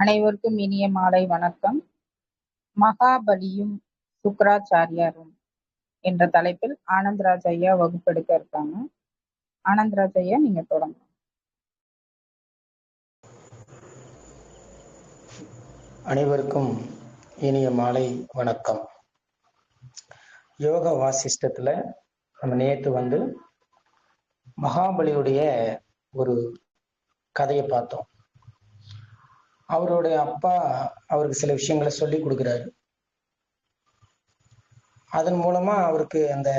அனைவருக்கும் இனிய மாலை வணக்கம். மகாபலியும் சுக்ராச்சாரியாரும் என்ற தலைப்பில் ஆனந்தராஜ் ஐயா வகுப்பெடுக்க இருக்காங்க. ஆனந்தராஜ் ஐயா, நீங்க தொடங்கலாம். அனைவருக்கும் இனிய மாலை வணக்கம். யோக வாசிஷ்டத்துல நம்ம நேற்று மகாபலியுடைய ஒரு கதையை பார்த்தோம். அவருடைய அப்பா அவருக்கு சில விஷயங்களை சொல்லி கொடுக்குறாரு. அதன் மூலமா அவருக்கு அந்த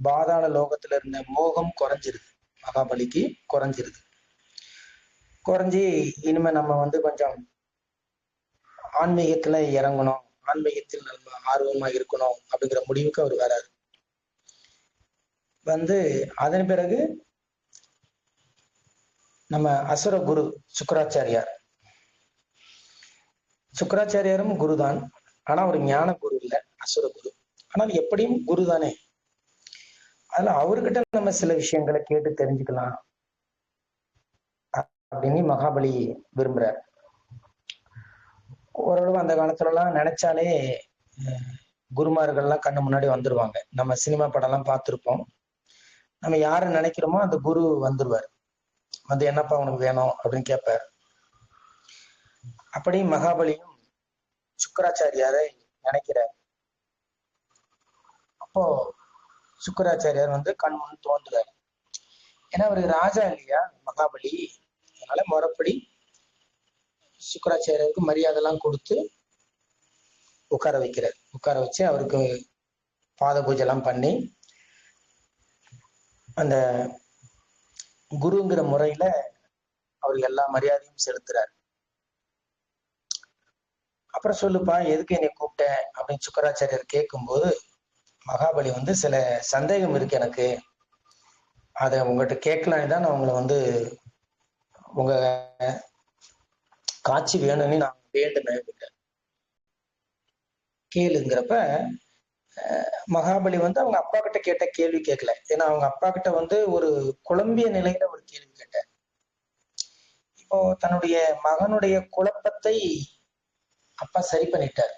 பாதாள லோகத்துல இருந்த மோகம் குறைஞ்சிருது. மகாபலிக்கு குறைஞ்சி இனிமே நம்ம கொஞ்சம் ஆன்மீகத்துல இறங்கணும், ஆன்மீகத்தில் நம்ம ஆர்வமா இருக்கணும் அப்படிங்கிற முடிவுக்கு அவர் வராரு. அதன் பிறகு நம்ம அசுர குரு சுக்கராச்சாரியாரும் குருதான். ஆனா அவர் ஞான குரு இல்ல, அசுர குரு. ஆனால் எப்படியும் குரு தானே. அதனால அவர்கிட்ட நம்ம சில விஷயங்களை கேட்டு தெரிஞ்சுக்கலாம் அப்படின்னு மகாபலி விரும்புறார். ஓரளவு அந்த காலத்துல எல்லாம் நினைச்சாலே குருமார்கள்லாம் கண்ணு முன்னாடி வந்துருவாங்க. நம்ம சினிமா படம் எல்லாம் பார்த்திருப்போம். நம்ம யாரை நினைக்கிறோமோ அந்த குரு வந்துருவார். என்னப்பா உனக்கு வேணும் அப்படின்னு கேட்பார். அப்படி மகாபலியும் சுக்கராச்சாரியாரை நினைக்கிறார். அப்போ சுக்கராச்சாரியார் கண் முன் தோன்றுறாரு. ஏன்னா அவருக்கு ராஜா இல்லையா மகாபலி. அதனால முறைப்படி சுக்கராச்சாரியருக்கு மரியாதை எல்லாம் கொடுத்து உட்கார வைக்கிறார். உட்கார வச்சு அவருக்கு பாத பூஜை எல்லாம் பண்ணி அந்த குருங்கிற முறையில அவருக்கு எல்லா மரியாதையும் செலுத்துறாரு. அப்புறம் சொல்லுப்பா, எதுக்கு என்னை கூப்பிட்டேன் அப்படின்னு சுக்கராச்சாரியர் கேட்கும்போது மகாபலி சில சந்தேகம் இருக்கு எனக்கு, அதை உங்கள்கிட்ட கேட்கலான்னு தான் நான் உங்களை உங்க காட்சி வேணும்னு நான் வேண்டுனேன். கேளுங்கிறப்ப மகாபலி அவங்க அப்பா கிட்ட கேட்ட கேள்வி கேட்கல. ஏன்னா அவங்க அப்பா கிட்ட ஒரு குழம்பிய நிலையில ஒரு கேள்வி கேட்டார். இப்போ தன்னுடைய மகனுடைய குழப்பத்தை அப்பா சரி பண்ணிட்டார்.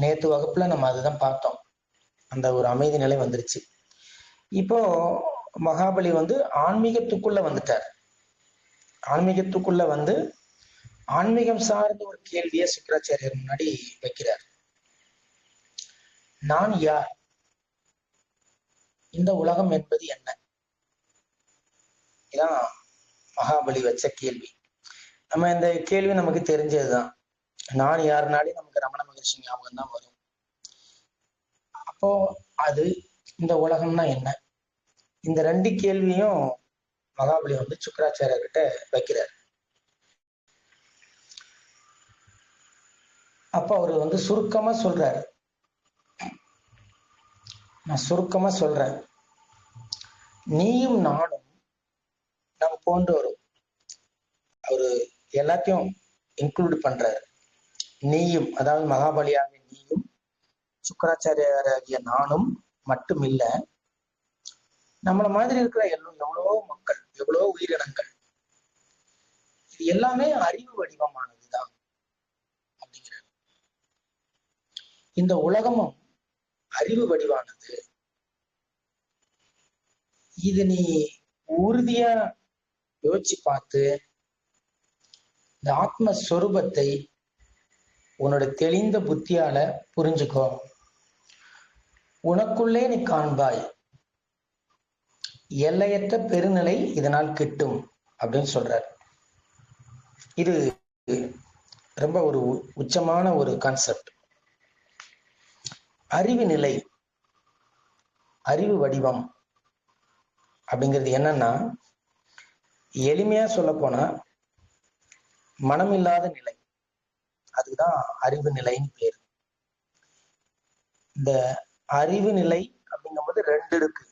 நேத்து வகுப்புல நம்ம அதுதான் பார்த்தோம். அந்த ஒரு அமைதி நிலை வந்துருச்சு. இப்போ மகாபலி ஆன்மீகத்துக்குள்ள வந்துட்டார். ஆன்மீகத்துக்குள்ள ஆன்மீகம் சார்ந்த ஒரு கேள்வியை சுக்கராச்சாரியர் முன்னாடி வைக்கிறார். நான் யார்? இந்த உலகம் என்பது என்ன? இதான் மகாபலி வச்ச கேள்வி. நம்ம இந்த கேள்வி நமக்கு தெரிஞ்சதுதான். நான் யாருனாலே நமக்கு ரமண மகர்ஷி ஞாபகம் தான் வரும். அப்போ அது இந்த உலகம்னா என்ன? இந்த ரெண்டு கேள்வியும் மகாபலி சுக்கராச்சாரியர்கிட்ட வைக்கிறார். அப்ப அவரு சுருக்கமா சொல்றாரு. நான் சுருக்கமா சொல்றேன். நீயும் நானும் நம்ம போன்று வரும். அவரு எல்லாத்தையும் இன்க்ளூட் பண்றாரு. நீயும், அதாவது மகாபலியாக நீயும், சுக்கராச்சாரியாராகிய நானும் மட்டும் இல்ல, நம்மள மாதிரி இருக்கிற எவ்வளவோ மக்கள், எவ்வளவோ உயிரினங்கள், இது எல்லாமே அறிவு வடிவமானதுதான் அப்படிங்கிற. இந்த உலகமும் அறிவு வடிவானது. இது நீ உறுதியா யோசிச்சு பார்த்து இந்த ஆத்மஸ்வரூபத்தை உன்னோட தெளிந்த புத்தியால புரிஞ்சுக்கோ. உனக்குள்ளே நீ காண்பாய். எல்லையற்ற பெருநிலை இதனால் கிட்டும் அப்படின்னு சொல்றார். இது ரொம்ப ஒரு உச்சமான ஒரு கான்செப்ட். அறிவு நிலை, அறிவு வடிவம் அப்படிங்கிறது என்னன்னா, எளிமையா சொல்ல போனா மனமில்லாத நிலை. அதுதான் அறிவு நிலைன்னு பேரு. இந்த அறிவு நிலை அப்படிங்கும்போது ரெண்டு இருக்கு.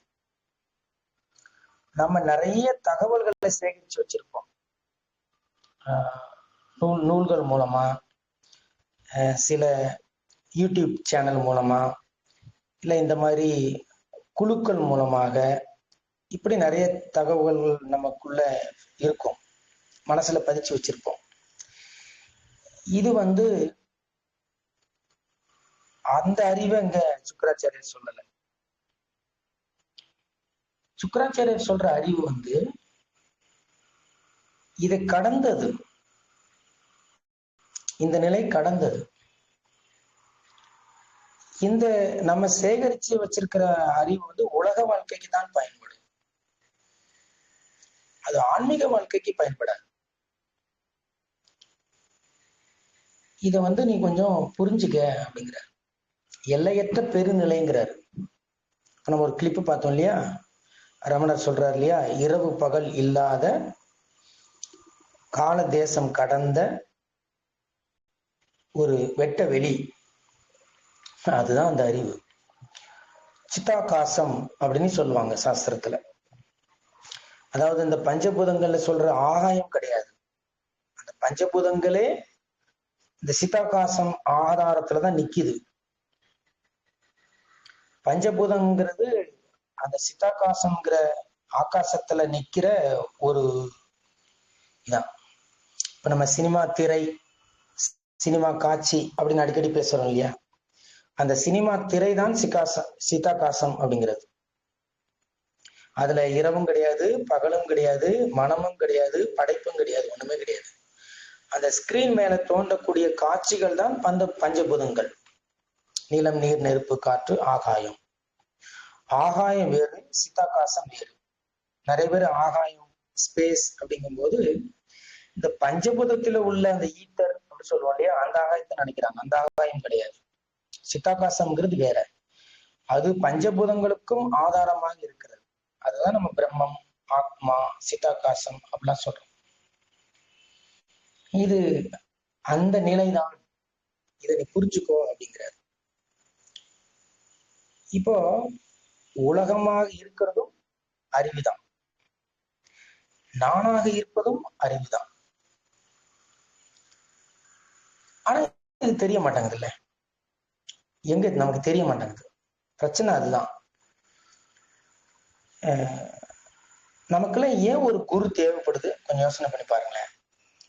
நம்ம நிறைய தகவல்களை சேகரிச்சு வச்சிருப்போம். நூல்கள் மூலமா, சில யூடியூப் சேனல் மூலமா, இல்லை இந்த மாதிரி குழுக்கள் மூலமாக, இப்படி நிறைய தகவல்கள் நமக்குள்ள இருக்கும், மனசுல பதிச்சு வச்சிருப்போம். இது அந்த அறிவை இங்க சுக்கராச்சாரியர் சொல்லல. சுக்கராச்சாரியர் சொல்ற அறிவு இதை கடந்தது, இந்த நிலை கடந்தது. இந்த நம்ம சேகரிச்சு வச்சிருக்கிற அறிவு உலக வாழ்க்கைக்கு தான் பயன்படும், அது ஆன்மீக வாழ்க்கைக்கு பயன்படாது. இத நீ கொஞ்சம் புரிஞ்சுக்க அப்படிங்கிற. எல்லையற்ற பெருநிலைங்கிறார். நம்ம ஒரு கிளிப்பு பார்த்தோம் இல்லையா, ரமணர் சொல்றாரு இல்லையா, இரவு பகல் இல்லாத கால தேசம் கடந்த ஒரு வெட்ட வெளி, அதுதான் அந்த அறிவு. சித்தாகாசம் அப்படின்னு சொல்லுவாங்க சாஸ்திரத்துல. அதாவது இந்த பஞ்சபூதங்கள்ல சொல்ற ஆகாயம் கிடையாது, அந்த பஞ்சபூதங்களே இந்த சித்தாகாசம் ஆதாரத்துலதான் நிக்குது. பஞ்சபூதம்ங்கிறது அந்த சித்தாகாசம்ங்கிற ஆகாசத்துல நிக்கிற ஒரு இதான். இப்ப நம்ம சினிமா திரை, சினிமா காட்சி அப்படின்னு அடிக்கடி பேசுறோம் இல்லையா, அந்த சினிமா திரை தான் சித்தாகாசம் அப்படிங்கிறது. அதுல இரவும் கிடையாது, பகலும் கிடையாது, மனமும் கிடையாது, படைப்பும் கிடையாது, ஒண்ணுமே கிடையாது. அந்த ஸ்கிரீன் மேல தோன்றக்கூடிய காட்சிகள் தான் பஞ்சபூதங்கள். நிலம், நீர், நெருப்பு, காற்று, ஆகாயம். ஆகாயம் வேறு, சித்தாகாசம் வேறு. நிறைய பேர் ஆகாயம், ஸ்பேஸ் அப்படிங்கும் போது இந்த பஞ்சபூதத்துல உள்ள அந்த ஈத்தர் அப்படின்னு சொல்லுவோம் இல்லையா, அந்த ஆகாயத்தை நினைக்கிறாங்க. அந்த ஆகாயம் கிடையாது. சித்தாகாசம்ங்கிறது வேற, அது பஞ்சபூதங்களுக்கும் ஆதாரமாக இருக்கிறது. அதுதான் நம்ம பிரம்மம், ஆத்மா, சித்தாகாசம் அப்படிலாம் சொல்றோம். இது அந்த நிலைதான், இதை நீ புரிஞ்சுக்கோ அப்படிங்கிறார். இப்போ உலகமாக இருக்கிறதும் அறிவுதான், நானாக இருப்பதும் அறிவுதான். ஆனா இது தெரிய மாட்டாங்குது இல்ல, எங்க நமக்கு தெரிய மாட்டேங்குது. பிரச்சனை அதுதான். நமக்கெல்லாம் ஏன் ஒரு குரு தேவைப்படுது, கொஞ்சம் யோசனை பண்ணி பாருங்களேன்.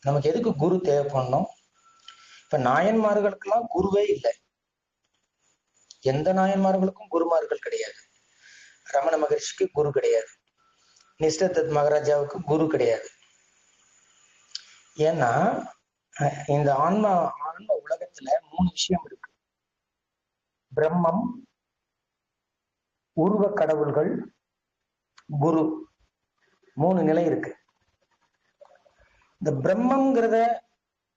நமக்கு எதுக்கு குரு தேவைப்படணும்? இப்ப நாயன்மார்களுக்கெல்லாம் குருவே இல்லை. எந்த நாயன்மார்களுக்கும் குருமார்கள் கிடையாது. ரமண மகரிஷிக்கு குரு கிடையாது, நிஷ்டதத் மகாராஜாவுக்கு குரு கிடையாது. ஏன்னா இந்த ஆன்ம உலகத்துல 3 விஷயம் இருக்கு. பிரம்மம், உருவ கடவுள்கள், குரு, 3 நிலை இருக்கு. இந்த பிரம்மங்கிறத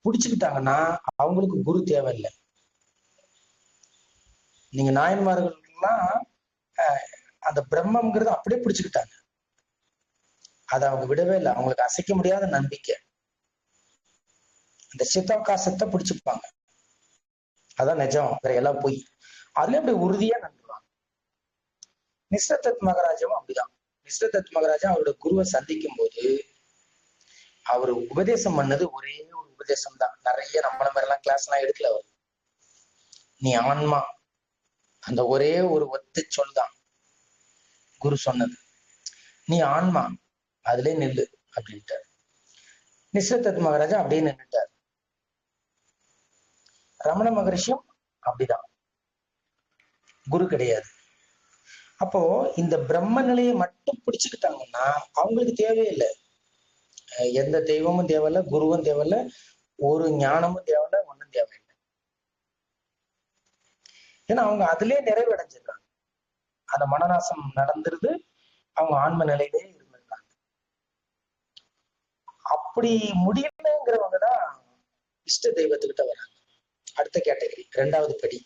புடிச்சுக்கிட்டாங்கன்னா அவங்களுக்கு குரு தேவையில்லை. நீங்க நாயன்மார்கள்லாம் அந்த பிரம்மங்கிறத அப்படியே பிடிச்சுக்கிட்டாங்க, அதை அவங்க விடவே இல்லை. அவங்களுக்கு அசைக்க முடியாத நம்பிக்கை. அந்த சித்தாகாசத்தை பிடிச்சுப்பாங்க, அதான் நிஜம், வேற எல்லாம் போய் அதுல அப்படி உறுதியா நம்புவாங்க. நிஷ்டதத் மகாராஜாவும் அப்படிதான். நிஷ்டதத் மகாராஜா அவரோட குருவை சந்திக்கும் போது அவர் உபதேசம் பண்ணது ஒரே ஒரு உபதேசம் தான். நிறைய நம்மள மாதிரி எல்லாம் கிளாஸ் எல்லாம் எடுக்கல அவர். நீ ஆன்மா, அந்த ஒரே ஒரு ஒத்த சொல் தான் குரு சொன்னது. நீ ஆன்மா, அதுல நில்லு அப்படின்ட்டார். நிஷ்டதத் மகாராஜா அப்படியே நின்றுட்டார். ரமண மகரிஷியும் அப்படிதான், குரு கிடையாது. அப்போ இந்த பிரம்ம நிலையை மட்டும் பிடிச்சுக்கிட்டாங்கன்னா அவங்களுக்கு தேவையில்லை, எந்த தெய்வமும் தேவையில்லை, குருவும் தேவையில்லை, ஒரு ஞானமும் தேவையில்லை, ஒன்றும் தேவையில்லை. ஏன்னா அவங்க அதுலயே நிறைவடைஞ்சிருக்காங்க. அந்த மனநாசம் நடந்துருது, அவங்க ஆன்ம நிலையிலே இருந்திருக்காங்க. அப்படி முடியலங்கிறவங்க தான் இஷ்ட தெய்வத்துக்கிட்ட வராங்க. அடுத்த கேட்டகரி, 2வது படி.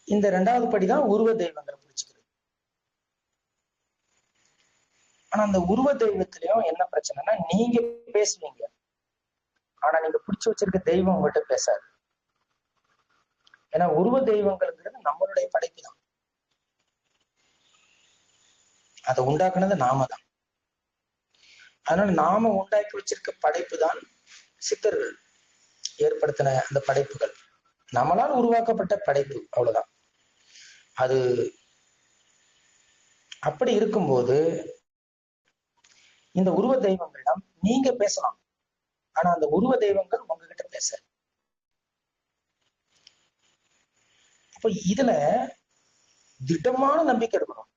இந்த 2வது படிதான் உருவ தெய்வங்களை பிடிச்சுக்கிறது. ஆனா அந்த உருவ தெய்வத்திலயும் என்ன பிரச்சனைனா, நீங்க பேசுவீங்க, ஆனா நீங்க பிடிச்சு வச்சிருக்க தெய்வம் உங்கள்கிட்ட பேசாது. ஏன்னா உருவ தெய்வங்கள்ங்கிறது நம்மளுடைய படைப்பு தான், அதை உண்டாக்குனது நாம தான். அதனால நாம உண்டாக்கி வச்சிருக்க படைப்பு தான் சித்தர்கள் ஏற்படுத்தின அந்த படைப்புகள், நம்மளால் உருவாக்கப்பட்ட படைப்பு, அவ்வளவுதான். அது அப்படி இருக்கும்போது இந்த உருவ தெய்வங்களிடம் நீங்க பேசலாம். ஆனா அந்த உருவ தெய்வங்கள் உங்ககிட்ட பேச. அப்ப இதுல திடமான நம்பிக்கை இருக்கணும்.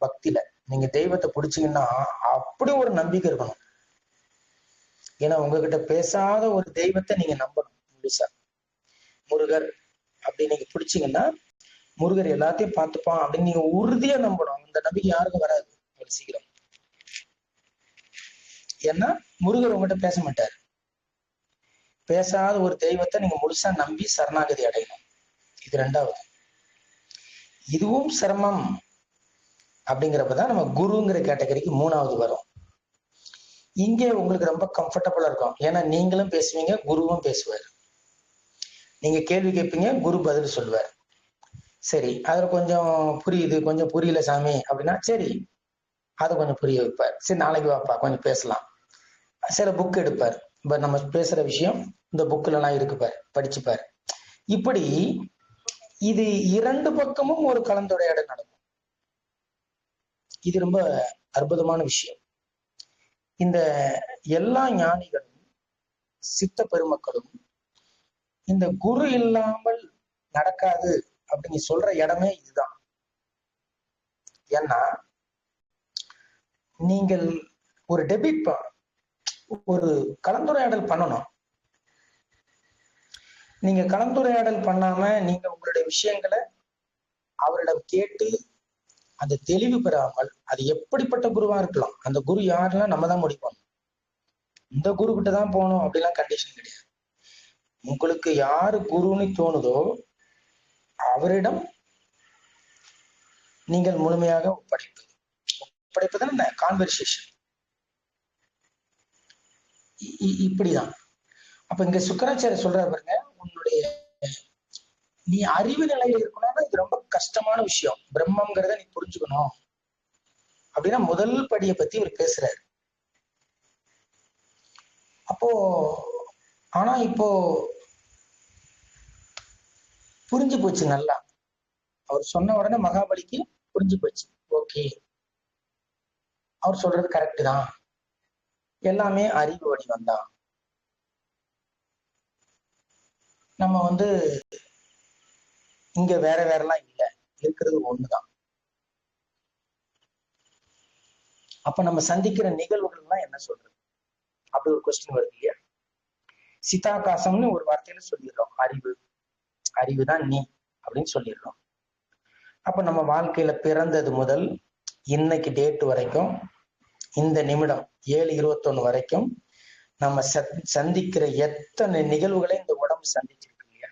பக்தியில நீங்க தெய்வத்தை பிடிச்சீங்கன்னா அப்படி ஒரு நம்பிக்கை இருக்கணும். ஏன்னா உங்ககிட்ட பேசாத ஒரு தெய்வத்தை நீங்க நம்பணும் முழுசா. முருகர் அப்படி நீங்க பிடிச்சீங்கன்னா முருகர் எல்லாத்தையும் பார்த்துப்பான் அப்படின்னு நீங்க உறுதியா நம்பணும். அந்த நம்பிக்கை யாருக்கும் வராது அவ்வளவு சீக்கிரம். ஏன்னா முருகர் உங்ககிட்ட பேச மாட்டாரு. பேசாத ஒரு தெய்வத்தை நீங்க முழுசா நம்பி சரணாகதி அடையணும். இது ரெண்டாவது. இதுவும் சிரமம் அப்படிங்கிறப்பதான் நம்ம குருங்கிற கேட்டகரிக்கு மூணாவது வரும். இங்கே உங்களுக்கு ரொம்ப கம்ஃபர்டபுளா இருக்கும். ஏன்னா நீங்களும் பேசுவீங்க, குருவும் பேசுவார். நீங்க கேள்வி கேட்பீங்க, குரு பதில் சொல்லுவார். சரி, அதுல கொஞ்சம் புரியுது, கொஞ்சம் புரியல சாமி அப்படின்னா சரி, அதை கொஞ்சம் புரிய வைப்பார். சரி, நாளைக்கு வாப்பா கொஞ்சம் பேசலாம். சில புக் எடுப்பார். இப்ப நம்ம பேசுற விஷயம் இந்த புக்ல எல்லாம் இருக்குப்பார், படிச்சுப்பார். இப்படி இது இரண்டு பக்கமும் ஒரு கலந்துரையாடல் நடக்கும். இது ரொம்ப அற்புதமான விஷயம். இந்த எல்லா ஞானிகளும் சித்த பெருமக்களும் இந்த குரு இல்லாமல் நடக்காது அப்படின்னு சொல்ற இடமே இதுதான். ஏன்னா நீங்கள் ஒரு டெபிட் ஒரு கலந்துரையாடல் பண்ணணும். நீங்க கலந்துரையாடல் பண்ணாம நீங்க உங்களுடைய விஷயங்களை அவரிடம் கேட்டு அந்த தெளிவு பெறாமல், அது எப்படிப்பட்ட குருவா இருக்கலாம், அந்த குரு யாருன்னா நம்ம தான் முடிப்போம். இந்த குரு கிட்ட தான் போகணும் அப்படிலாம் கண்டிஷன் கிடையாது. உங்களுக்கு யாரு குருன்னு தோணுதோ அவரிடம் நீங்கள் முழுமையாக ஒப்படைப்பது கான்வர்சேஷன். இப்படிதான். அப்ப இங்க சுக்கராச்சாரிய சொல்றாரு பாருங்க, உன்னுடைய நீ அறிவு நிலையில இருக்கணும்னா இது ரொம்ப கஷ்டமான விஷயம். பிரம்மங்கிறத நீ புரிஞ்சுக்கணும் அப்படின்னா முதல் படியை பத்தி இவர் பேசுறாரு. அப்போ ஆனா இப்போ புரிஞ்சு போச்சு நல்லா. அவர் சொன்ன உடனே மகாபலிக்கு புரிஞ்சு போச்சு. ஓகே, அவர் சொல்றது கரெக்ட் தான், எல்லாமே அறிவு வடிவம் தான். நம்ம இங்க வேற வேறலாம் இல்லை, இருக்கிறது ஒண்ணுதான். அப்ப நம்ம சந்திக்கிற நிகழ்வுகள்லாம் என்ன சொல்றது அப்படி ஒரு கொஸ்டின் வருது இல்லையா? சிதாகாசம்னு ஒரு வார்த்தையில சொல்லிடுறோம். அறிவுதான் நீ அப்படின்னு சொல்லிடுறோம். அப்ப நம்ம வாழ்க்கையில பிறந்தது முதல் இன்னைக்கு டேட் வரைக்கும், இந்த நிமிடம் 7:21 வரைக்கும் நம்ம சந்திக்கிற எத்தனை நிகழ்வுகளை இந்த உடம்பு சந்திச்சிருக்கு இல்லையா?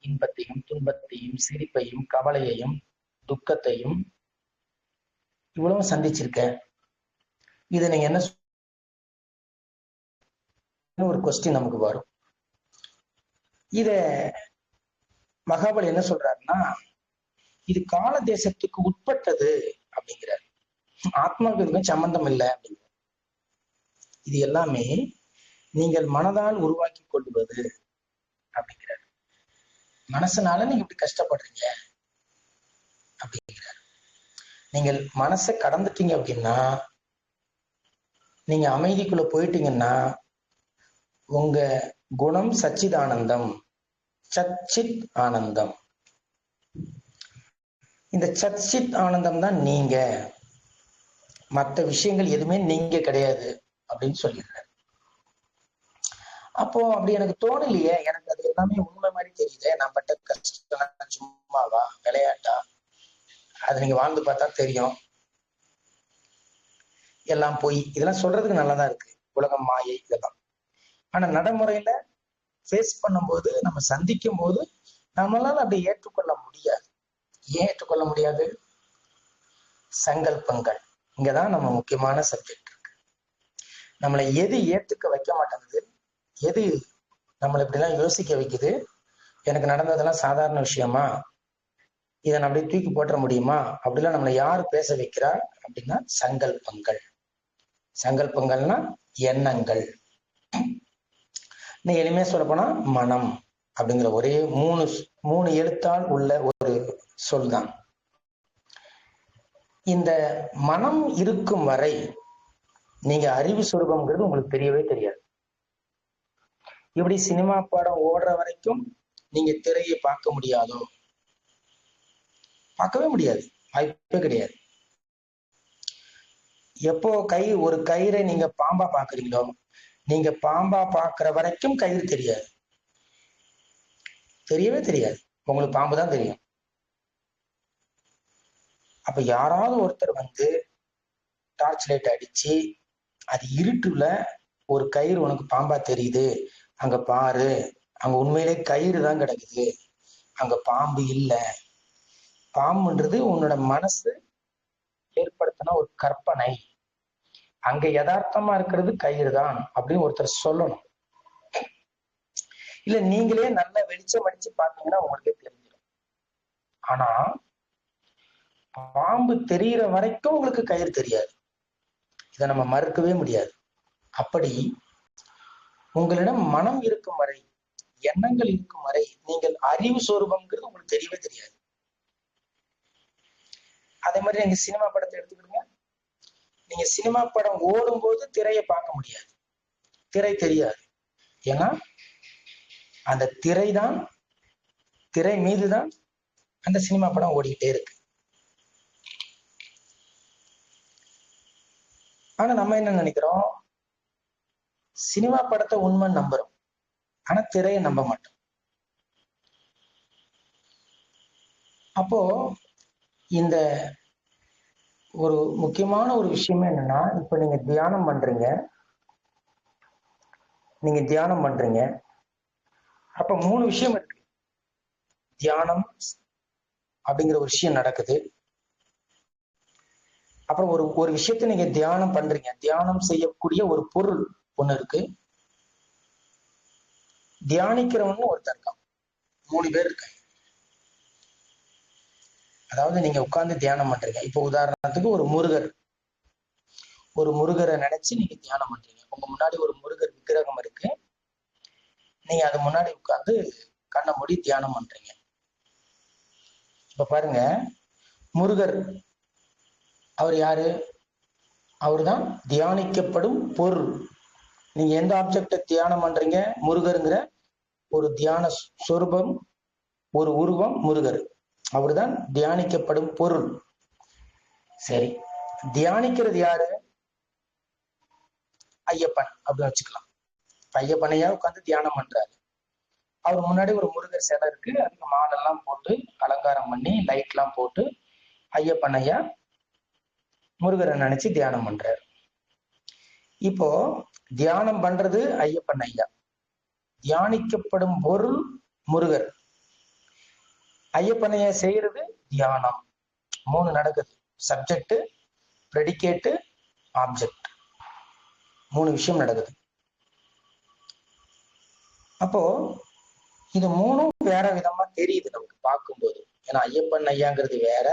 இன்பத்தையும் துன்பத்தையும் சிரிப்பையும் கவலையையும் துக்கத்தையும் இவ்வளவு சந்திச்சிருக்க. இதை நீங்க என்ன ஒரு கொஸ்டின் நமக்கு வரும். இத மகாபலி என்ன சொல்றாருன்னா, இது கால தேசத்துக்கு உட்பட்டது அப்படிங்கிறார். ஆத்மாவுக்கு இதுக்கும் சம்பந்தம் இல்லை அப்படிங்கிற. இது எல்லாமே நீங்கள் மனதால் உருவாக்கி கொள்வது அப்படிங்கிறார். மனசுனால நீங்க இப்படி கஷ்டப்படுறீங்க அப்படிங்கிறார். நீங்கள் மனசை கடந்துட்டீங்க அப்படின்னா, நீங்க அமைதிக்குள்ள போயிட்டீங்கன்னா உங்க குணம் சச்சிதானந்தம், சச்சித் ஆனந்தம். இந்த சச்சித் ஆனந்தம் தான் நீங்க, மற்ற விஷயங்கள் எதுவுமே நீங்க கிடையாது அப்படின்னு சொல்லிடுறாரு. அப்போ அப்படி எனக்கு தோணலையே, எனக்கு அது எல்லாமே உண்மை மாதிரி தெரியுது. நான் பட்ட கஷ்டம் சும்மாவா, விளையாட்டா? அது நீங்க வாழ்ந்து பார்த்தா தெரியும், எல்லாம் போய். இதெல்லாம் சொல்றதுக்கு நல்லாதான் இருக்கு, உலகம் மாயை இதெல்லாம். ஆனா நடைமுறையில ஃபேஸ் பண்ணும்போது, நம்ம சந்திக்கும் போது நம்மளால அப்படி ஏற்றுக்கொள்ள முடியாது. ஏன் ஏற்றுக்கொள்ள முடியாது? சங்கல்பங்கள். இங்கதான் நம்ம முக்கியமான சப்ஜெக்ட் இருக்கு. நம்மளை எது ஏத்துக்க வைக்க மாட்டேங்குது, எது நம்மளை இப்படிலாம் யோசிக்க வைக்குது, எனக்கு நடந்ததெல்லாம் சாதாரண விஷயமா, இதை நான் அப்படியே தூக்கி போட்டுற முடியுமா அப்படிலாம் நம்மளை யாரு பேச வைக்கிறா அப்படின்னா சங்கல்பங்கள். சங்கல்பங்கள்னா எண்ணங்கள். நீ எளிமையா சொல்ல போனா மனம் அப்படிங்கிற ஒரே மூணு எழுத்தால் உள்ள ஒரு சொல் தான். இந்த மனம் இருக்கும் வரை நீங்க அறிவு சுரூபம்ங்கிறது உங்களுக்கு தெரியவே தெரியாது. இப்படி சினிமா படம் ஓடுற வரைக்கும் நீங்க திரையை பார்க்க முடியாதோ? பார்க்கவே முடியாது, வாய்ப்பே கிடையாது. எப்போ ஒரு கயிறை நீங்க பாம்பா பாக்குறீங்களோ, நீங்க பாம்பா பாக்குற வரைக்கும் கயிறு தெரியாது, தெரியவே தெரியாது. உங்களுக்கு பாம்பு தான் தெரியும். அப்ப யாராவது ஒருத்தர் வந்து டார்ச் லைட் அடிச்சு, அது இருட்டுல ஒரு கயிறு உனக்கு பாம்பா தெரியுது, அங்க பாரு, அங்க உண்மையிலே கயிறு தான் கிடக்குது, அங்க பாம்பு இல்ல, பாம்புன்றது உன்னோட மனசு ஏற்படுத்தின ஒரு கற்பனை, அங்க யதார்த்தமா இருக்கிறது கயிறு தான் அப்படின்னு ஒருத்தர் சொல்லணும். இல்ல நீங்களே நல்ல வெளிச்சம் அடிச்சு பாத்தீங்கன்னா உங்களுக்கே தெரிஞ்சிடும். ஆனா பாம்பு தெரிகிற வரைக்கும் உங்களுக்கு கயிறு தெரியாது, இதை நம்ம மறுக்கவே முடியாது. அப்படி உங்களிடம் மனம் இருக்கும் வரை, எண்ணங்கள் இருக்கும் வரை, நீங்கள் அறிவு சொரூபம்ங்கிறது உங்களுக்கு தெரியவே தெரியாது. அதே மாதிரி நீங்க சினிமா படத்தை எடுத்துக்கிடுங்க. நீங்க சினிமா படம் ஓடும் போது திரையை பார்க்க முடியாது, திரை தெரியாது. ஏன்னா அந்த திரை மீதுதான் அந்த சினிமா படம் ஓடிக்கிட்டே இருக்கு. ஆனா நம்ம என்ன நினைக்கிறோம், சினிமா படத்தை உண்மை நம்புறோம், ஆனா திரையை நம்ப மாட்டோம். அப்போ இந்த ஒரு முக்கியமான ஒரு விஷயமே என்னன்னா, இப்ப நீங்க தியானம் பண்றீங்க, அப்ப 3 விஷயம் இருக்கு. தியானம் அப்படிங்கிற ஒரு விஷயம் நடக்குது. அப்புறம் ஒரு விஷயத்த நீங்க தியானம் பண்றீங்க, தியானம் செய்யக்கூடிய ஒரு பொருள் ஒண்ணு இருக்கு, தியானிக்கிறவன்னு ஒருத்தர் இருக்கான். 3 பேர் இருக்காங்க. அதாவது நீங்க உட்கார்ந்து தியானம் பண்றீங்க. இப்போ உதாரணத்துக்கு ஒரு முருகரை நினைச்சு நீங்க தியானம் பண்றீங்க. உங்க முன்னாடி ஒரு முருகர் விக்கிரகம் இருக்கு, நீங்க அது முன்னாடி உட்கார்ந்து கண்ணை மூடி தியானம் பண்றீங்க. இப்ப பாருங்க, முருகர் அவர் யாரு? அவர்தான் தியானிக்கப்படும் பொருள். நீங்க எந்த ஆப்ஜெக்ட தியானம் பண்றீங்க? முருகருங்கிற ஒரு தியான சொரூபம், ஒரு உருவம் முருகர், அவர்தான் தியானிக்கப்படும் பொருள். சரி, தியானிக்கிறது யாரு? ஐயப்பன் அப்படின்னு வச்சுக்கலாம். ஐயப்பனையா உட்காந்து தியானம் பண்றாரு. அவர் முன்னாடி ஒரு முருகர் சிலை இருக்கு, அதுக்கு மாலெல்லாம் போட்டு அலங்காரம் பண்ணி லைட் எல்லாம் போட்டு ஐயப்பனையா முருகரை நினைச்சு தியானம் பண்றாரு. இப்போ தியானம் பண்றது ஐயப்பன் ஐயா, தியானிக்கப்படும் பொருள் முருகர், ஐயப்பனையா செய்யறது தியானம். 3 நடக்குது. சப்ஜெக்ட், ப்ரெடிகேட், ஆப்ஜெக்ட், 3 விஷயம் நடக்குது. அப்போ இது 3ம் வேற விதமா தெரியுது நமக்கு பார்க்கும்போது. ஏன்னா ஐயப்பன் ஐயாங்கிறது வேற,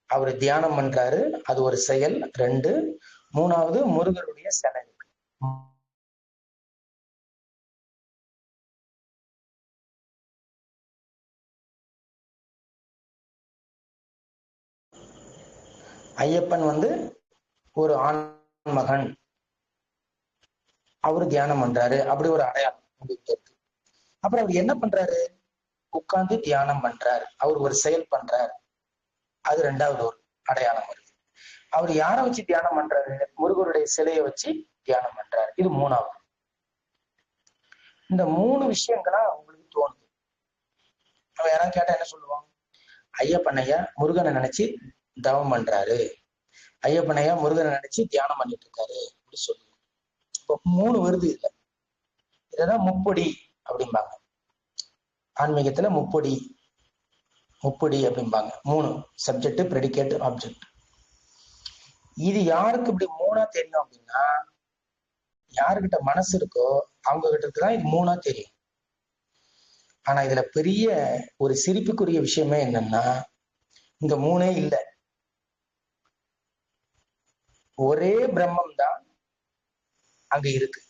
அவரு தியானம் பண்றாரு, அது ஒரு செயல். 2, 3வது முருகருடைய சிலை இருக்கு. ஐயப்பன் வந்து ஒரு ஆண் மகன், அவரு தியானம் பண்றாரு, அப்படி ஒரு அடையாளம் இருக்கு. அப்புறம் அவர் என்ன பண்றாரு? உட்கார்ந்து தியானம் பண்றாரு, அவர் ஒரு செயல் பண்றாரு, அது 2வது ஒரு அடையாளம் வருது. அவர் யாரை வச்சு தியானம் பண்றாரு? முருகருடைய சிலையை வச்சு தியானம் பண்றாரு, இது 3வது. இந்த 3 விஷயங்களா உங்களுக்கு தோணுது. நம்ம யாராவது கேட்டா என்ன சொல்லுவோம்? ஐயப்பனையா முருகனை நினைச்சு தவம் பண்றாரு, ஐயப்பனையா முருகனை நினைச்சு தியானம் பண்ணிட்டு இருக்காரு அப்படி சொல்லுவோம். இப்போ 3 வருது இல்ல, இததான் முப்பொடி அப்படிம்பாங்க. ஆன்மீகத்துல முப்பொடி அப்படிம்பாங்க. 3 சப்ஜெக்ட், ப்ரெடிகேட், ஆப்ஜெக்ட். இது யாருக்கு இப்படி 3ஆ தெரியும் அப்படின்னா, யாருக்கிட்ட மனசு இருக்கோ அவங்க கிட்ட இருக்குதான் இது 3ஆ தெரியும். ஆனா இதுல பெரிய ஒரு சிரிப்புக்குரிய விஷயமே என்னன்னா, இங்க 3ஏ இல்லை, ஒரே பிரம்மம் தான் அங்க இருக்கு.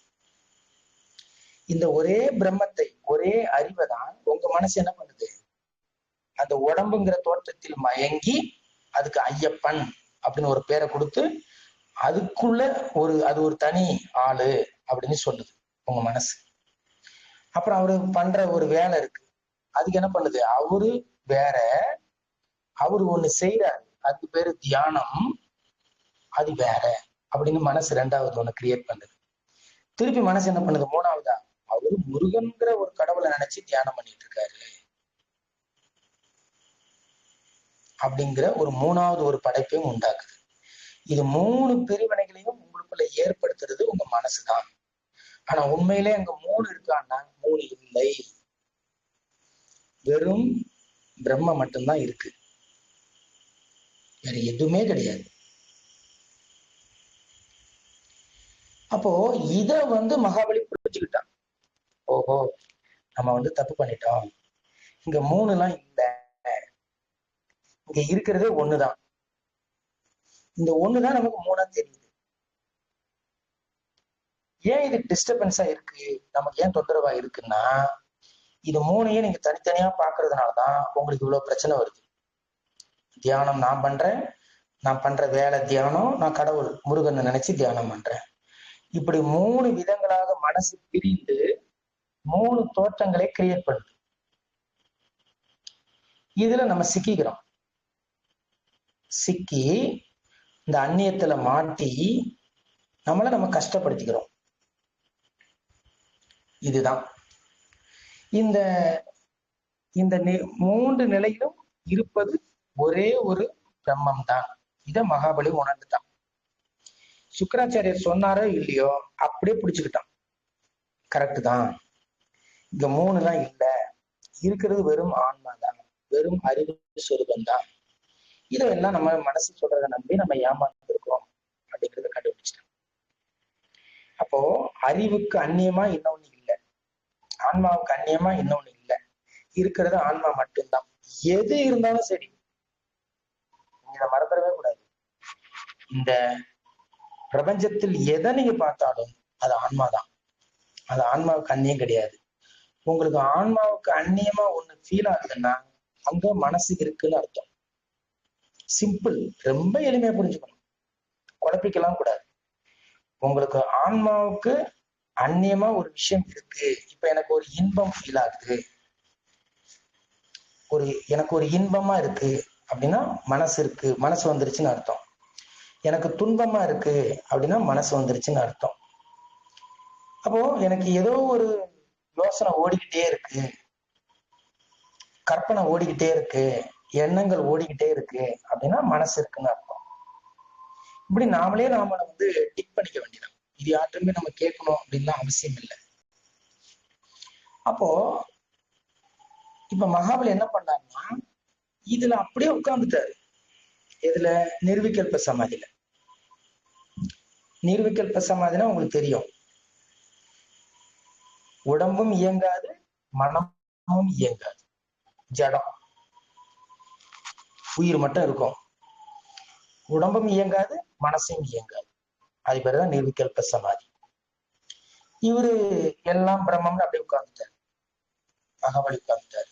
இந்த ஒரே பிரம்மத்தை, ஒரே அறிவை தான் உங்க மனசு என்ன பண்ணுது? அந்த உடம்புங்கிற தோற்றத்தில் மயங்கி அதுக்கு ஐயப்பன் அப்படின்னு ஒரு பேரை கொடுத்து அதுக்குள்ள அது ஒரு தனி ஆளு அப்படின்னு சொல்லுது உங்க மனசு. அப்புறம் அவரு பண்ற ஒரு வேலை இருக்கு, அதுக்கு என்ன பண்ணுது, அவரு வேற, அவரு ஒண்ணு செய்யறாரு, அதுக்கு பேரு தியானம், அது வேற அப்படின்னு மனசு ரெண்டாவது ஒண்ணு கிரியேட் பண்ணுது. திருப்பி மனசு என்ன பண்ணுது, மூணாவதா அவரு முருகன்கிற ஒரு கடவுளை நினைச்சு தியானம் பண்ணிட்டு இருக்காரு அப்படிங்கிற ஒரு மூணாவது ஒரு படைப்பையும் உண்டாக்குது. இது மூணு பிரிவினைகளையும் உங்களுக்குள்ள ஏற்படுத்துறது உங்க மனசுதான். ஆனா உண்மையிலே அங்க மூணு இருக்கான்னா மூணு இல்லை, வெறும் பிரம்ம மட்டும்தான் இருக்கு, வேற எதுவுமே கிடையாது. அப்போ இத மகாபலி புரிஞ்சுக்கிட்டான். ஓஹோ, நம்ம தப்பு பண்ணிட்டோம், இங்க மூணு எல்லாம் இல்ல, இங்க இருக்கிறதே ஒண்ணுதான், இந்த ஒண்ணுதான் நமக்கு மூணா தெரியுது. ஏன் இது டிஸ்டர்பன்ஸா இருக்கு, நமக்கு ஏன் தொந்தரவா இருக்குன்னா, இது மூணையும் நீங்க தனித்தனியா பாக்குறதுனாலதான் உங்களுக்கு இவ்வளவு பிரச்சனை வருது. தியானம் நான் பண்றேன், நான் பண்ற வேலை தியானம், நான் கடவுள் முருகனை நினைச்சு தியானம் பண்றேன். இப்படி மூணு விதங்களாக மனசு பிரிந்து மூணு தோற்றங்களை கிரியேட் பண்ணுது. இதுல நம்ம சிக்கிக்கிறோம். சிக்கி இந்த அந்நியத்துல மாட்டி நம்ம கஷ்டப்படுத்திக்கிறோம். இதுதான் இந்த இந்த மூன்று நிலையிலும் இருப்பது ஒரே ஒரு பிரம்மம் தான். இத மகாபலி உணர்ந்துட்டான். சுக்கராச்சாரியர் சொன்னாரோ இல்லையோ அப்படியே பிடிச்சுக்கிட்டான். கரெக்டு தான், இங்க மூணு எல்லாம் இல்ல, இருக்கிறது வெறும் ஆன்மா தான், வெறும் அறிவு சொரூபம் தான். இதெல்லாம் நம்ம மனசு சொல்றதை நம்பி நம்ம ஏமாந்துருக்கோம் அப்படிங்கிறத கண்டுபிடிச்சிட்டோம். அப்போ அறிவுக்கு அந்நியமா இன்னொன்னு இல்லை, ஆன்மாவுக்கு அந்நியமா இன்னொன்னு இல்லை, இருக்கிறது ஆன்மா மட்டும்தான். எது இருந்தாலும் சரி, நீங்க மறந்துடவே கூடாது, இந்த பிரபஞ்சத்தில் எதை நீங்க பார்த்தாலும் அது ஆன்மாதான், அது ஆன்மாவுக்கு அந்நியம் கிடையாது. உங்களுக்கு ஆன்மாவுக்கு அந்நியமா ஒண்ணு ஃபீல் ஆகுதுன்னா அங்க மனசு இருக்குன்னு அர்த்தம். சிம்பிள், ரொம்ப எளிமையா புரிஞ்சுக்கணும், குழப்பிக்கலாம் கூடாது. உங்களுக்கு ஆன்மாவுக்கு அந்நியமா ஒரு விஷயம் இருக்கு. இப்ப எனக்கு ஒரு இன்பம் ஃபீல் ஆகுது, எனக்கு ஒரு இன்பமா இருக்கு அப்படின்னா மனசு இருக்கு, மனசு வந்துருச்சுன்னு அர்த்தம். எனக்கு துன்பமா இருக்கு அப்படின்னா மனசு வந்துருச்சுன்னு அர்த்தம். அப்போ எனக்கு ஏதோ ஒரு யோசனை ஓடிக்கிட்டே இருக்கு, கற்பனை ஓடிக்கிட்டே இருக்கு, எண்ணங்கள் ஓடிக்கிட்டே இருக்கு அப்படின்னா மனசு இருக்குன்னு அர்த்தம். இப்படி நாம டிக் பண்ணிக்க வேண்டியதான். இது யாருமே நம்ம கேட்கணும் அப்படின்னு அவசியம் இல்லை. அப்போ இப்ப மகாபலி என்ன பண்ணாருன்னா, இதுல அப்படியே உட்கார்ந்துட்டாரு. இதுல நிர்விகல்ப சமாதியில. நிர்விகல்ப சமாதினா உங்களுக்கு தெரியும், உடம்பும் இயங்காது, மனமும் இயங்காது, ஜடம், உயிர் மட்டும் இருக்கும். உடம்பும் இயங்காது, மனசும் இயங்காது, அது பேருதான் நிர்விகல்ப சமாதி. இவரு எல்லாம் பிரம்மம்னு அப்படியே உட்கார்ந்துட்டாரு, மகாபலி உட்கார்ந்துட்டாரு.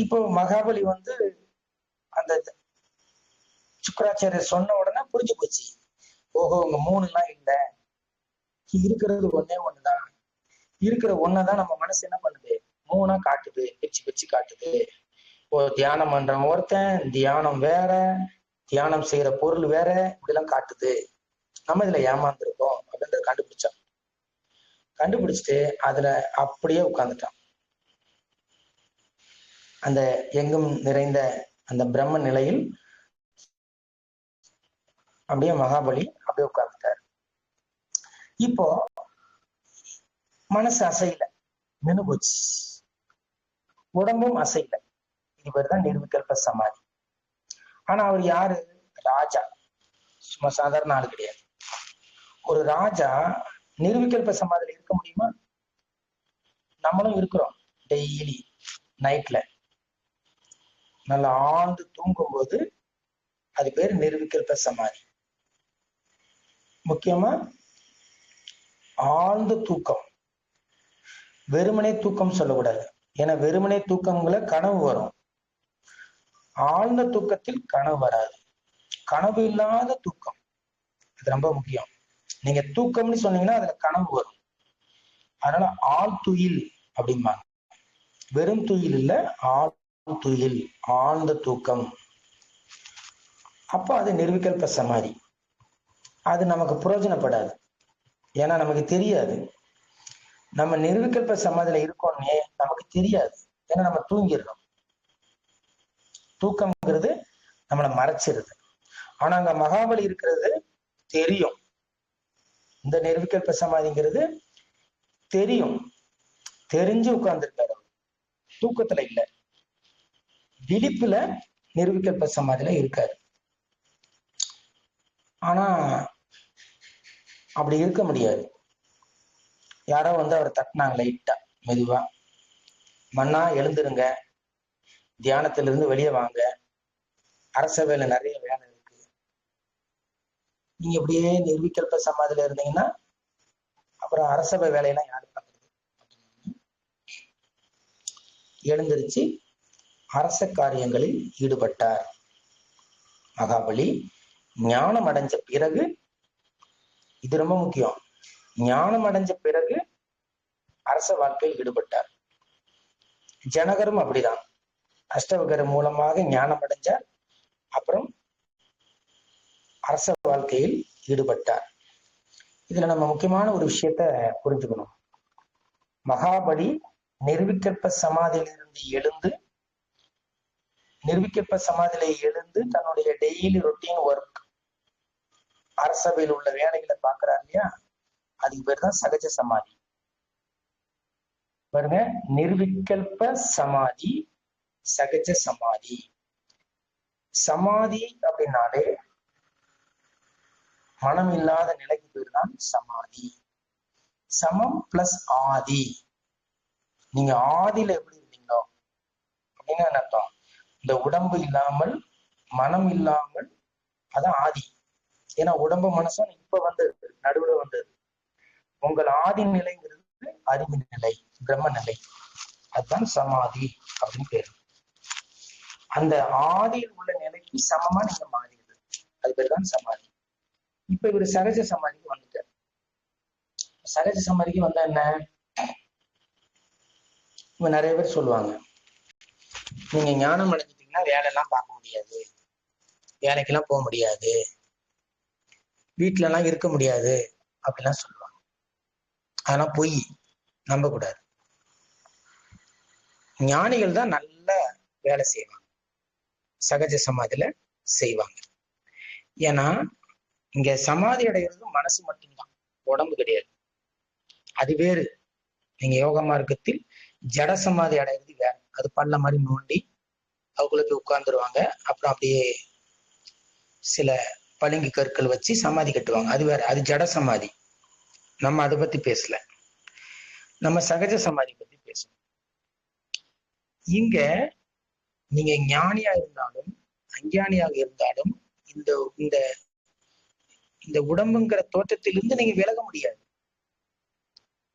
இப்போ மகாபலி அந்த சுக்கராச்சாரியர் சொன்ன உடனே புரிஞ்சு போச்சு. ஓஹோ, உங்க மூணு எல்லாம் இல்ல, இருக்கிறது ஒன்னே ஒண்ணுதான். இருக்கிற ஒன்னதான் நம்ம மனசு என்ன பண்ணுது, மூணா காட்டுது, பிச்சு பிச்சு காட்டுது. இப்போ தியானம் பண்றவன் ஒருத்தன், தியானம் வேற, தியானம் செய்யற பொருள் வேற, இப்படி எல்லாம் காட்டுது. நம்ம இதுல ஏமாந்துருக்கோம் அப்படின்றத கண்டுபிடிச்சான். கண்டுபிடிச்சிட்டு அதுல அப்படியே உட்கார்ந்துட்டான். அந்த எங்கும் நிறைந்த அந்த பிரம்ம நிலையில் அப்படியே மகாபலி அப்படியே உட்கார்ந்துட்டார். இப்போ மனசு அசையல, நின்னு போச்சு, உடம்பும் அசையல. இது பேருதான் நிர்விகல்ப சமாதி. ஆனா அவர் யாரு, ராஜா, சும்மா சாதாரண ஆள் கிடையாது. ஒரு ராஜா நிர்விகல்ப சமாதியில இருக்க முடியுமா? நம்மளும் இருக்கிறோம். டெய்லி நைட்ல நல்லா ஆழ்ந்து தூங்கும் போது அது பேர் நிர்விகல்ப சமாதி. முக்கியமா ஆழ்ந்த தூக்கம், வெறுமனே தூக்கம் சொல்லக்கூடாது. ஏன்னா வெறுமனே தூக்கங்களை கனவு வரும், ஆழ்ந்த தூக்கத்தில் கனவு வராது. கனவு இல்லாத தூக்கம், அது ரொம்ப முக்கியம். நீங்க தூக்கம்னு சொன்னீங்கன்னா அதுல கனவு வரும். அதனால ஆழ்துயில் அப்படிம்பாங்க. வெறும் துயில் இல்ல, ஆழ்துயில், ஆழ்ந்த தூக்கம். அப்போ அது நிர்விகல்ப சமாதி. அது நமக்கு பிரயோஜனப்படாது. ஏன்னா நமக்கு தெரியாது நம்ம நிர்விகல்ப சமாதியில இருக்கோம்னே நமக்கு தெரியாது. ஏன்னா நம்ம தூங்கிடுறோம். தூக்கம்ங்கிறது நம்மளை மறைச்சிருது. ஆனா அங்க மகாபலி இருக்கிறது தெரியும். இந்த நிர்விகல்ப சமாதிங்கிறது தெரியும். தெரிஞ்சு உட்கார்ந்துருக்காரு. தூக்கத்துல இல்ல, விழிப்புல நிர்விகல்ப சமாதியில இருக்காரு. ஆனா அப்படி இருக்க முடியாது. யாரோ அவர் தட்டினாங்க லைட்டா, மெதுவா, மன்னா எழுந்துருங்க, தியானத்திலிருந்து வெளியே வாங்க, அரசவையில நிறைய வேலை இருக்கு. நீங்க இப்படியே நிர்விகல்ப சமாதியில இருந்தீங்கன்னா அப்புறம் அரசவை வேலையெல்லாம் யாரு பார்க்கறது? எழுந்திருச்சு அரச காரியங்களில் ஈடுபட்டார் மகாபலி. ஞானம் அடைஞ்ச பிறகு, இது ரொம்ப முக்கியம், ஞானம் அடைஞ்ச பிறகு அரச வாழ்க்கையில் ஈடுபட்டார். ஜனகரும் அப்படிதான், அஷ்டவகர் மூலமாக ஞானம் அடைஞ்சார், அப்புறம் அரச வாழ்க்கையில் ஈடுபட்டார். இதுல நம்ம முக்கியமான ஒரு விஷயத்த புரிஞ்சுக்கணும். மகாபலி நிர்விகல்ப சமாதியிலிருந்து எழுந்து, நிர்விகல்ப சமாதியில எழுந்து தன்னுடைய டெய்லி ரொட்டீன் ஒர்க், அரசவையில் உள்ள வேலைகளை பார்க்கிறார் இல்லையா, அதுக்கு பேர் தான் சகஜ சமாதி. பாருங்க, நிர்விகல்ப சமாதி, சகஜ சமாதி. சமாதி அப்படின்னாலே மனம் இல்லாத நிலைக்கு பேர் தான் சமாதி. சமம் பிளஸ் ஆதி. நீங்க ஆதியில எப்படி இருந்தீங்களோ அப்படின்னு அர்த்தம். இந்த உடம்பு இல்லாமல், மனம் இல்லாமல், அதான் ஆதி. ஏன்னா உடம்பு மனசும் இப்ப வந்தது, நடுவில் வந்தது. உங்கள் ஆதி நிலைங்கிறது அறிவு நிலை, பிரம்ம நிலை, அதுதான் சமாதி அப்படின்னு பேரு. அந்த ஆதியில் உள்ள நிலைக்கு சமமா நீங்க மாறிடுது, அது பேர் தான் சமாதி. இப்ப இவர் சகஜ சமாதிக்கு வந்துட்டார். சகஜ சமாதிக்கு வந்தா என்ன, இப்ப நிறைய பேர் சொல்லுவாங்க, நீங்க ஞானம் அடைஞ்சிட்டீங்கன்னா வேலையெல்லாம் பார்க்க முடியாது, வேலைக்கெல்லாம் போக முடியாது, வீட்டுல எல்லாம் இருக்க முடியாது அப்படிலாம் சொல்லுவாங்க. அதெல்லாம் பொய், நம்ப கூடாது. ஞானிகள் தான் நல்ல வேலை செய்வாங்க, சகஜ சமாதியில செய்வாங்க. ஏன்னா இங்க சமாதி அடைகிறது மனசு மட்டும்தான், உடம்பு கிடையாது. அது வேறு. நீங்க யோக மார்க்கத்தில் ஜட சமாதி அடைகிறது வேற. அது பல்ல மாதிரி நோண்டி அவக்குள்ள போய் உட்கார்ந்துருவாங்க. அப்புறம் அப்படியே சில பளிங்கு கற்கள் வச்சு சமாதி கட்டுவாங்க, அது வேற. அது ஜட சமாதி. நம்ம அதை பத்தி பேசல, நம்ம சகஜ சமாதி பத்தி பேசணும். இங்க நீங்க ஞானியா இருந்தாலும் அஞ்ஞானியாக இருந்தாலும் இந்த இந்த இந்த உடம்புங்கிற தோற்றத்திலிருந்து நீங்க விலக முடியாது.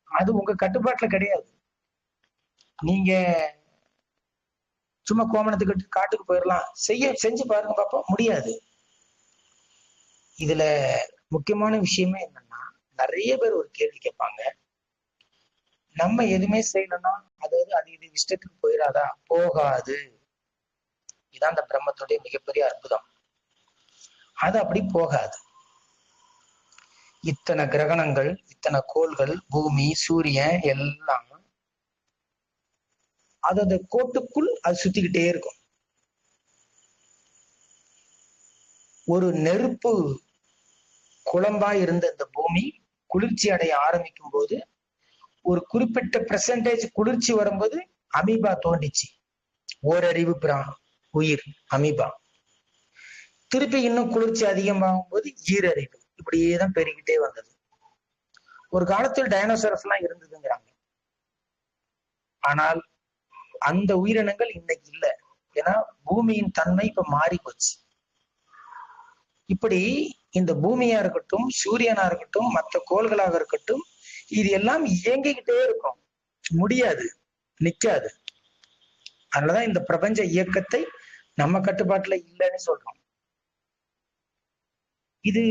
அது உங்க கட்டுப்பாட்டுல கிடையாது. நீங்க சும்மா கோமணத்துக்கு காட்டுக்கு போயிடலாம், செஞ்சு பாருங்க பாப்போம், முடியாது. இதுல முக்கியமான விஷயமே என்னன்னா, நிறைய பேர் ஒரு கேள்வி கேட்பாங்க, நம்ம எதுவுமே செய்யணும்னா அதாவது அது இது இஷ்டத்துக்கு போயிடாதா? போகாது. இதான் அந்த பிரம்மத்துடைய மிகப்பெரிய அற்புதம். அது அப்படி போகாது. இத்தனை கிரகணங்கள், இத்தனை கோள்கள், பூமி, சூரியன் எல்லாம் அது அந்த கோட்டுக்குள் அது சுத்திக்கிட்டே இருக்கும். ஒரு நெருப்பு குழம்பா இருந்த இந்த பூமி குளிர்ச்சி அடைய ஆரம்பிக்கும் போது, ஒரு குறிப்பிட்ட பெர்சன்டேஜ் குளிர்ச்சி வரும்போது அமீபா தோண்டிச்சு, ஓரறிவு உயிர் அமீபா. திருப்பி இன்னும் குளிர்ச்சி அதிகமாகும் போது ஈரறிவு, இப்படியேதான் பெருகிட்டே வந்தது. ஒரு காலத்தில் டைனோசரஸ் எல்லாம் இருந்ததுங்கிறாங்க. ஆனால் அந்த உயிரினங்கள் இன்னைக்கு இல்லை. ஏன்னா பூமியின் தன்மை இப்ப மாறி போச்சு. இப்படி இந்த பூமியா இருக்கட்டும், சூரியனா இருக்கட்டும், மற்ற கோள்களாக இருக்கட்டும், இது எல்லாம் இயங்கிக்கிட்டே இருக்கும், முடியாது, நிக்காது. அதனாலதான் இந்த பிரபஞ்ச இயக்கத்தை நம்ம கட்டுப்பாட்டுல இல்லைன்னு சொல்றோம். இது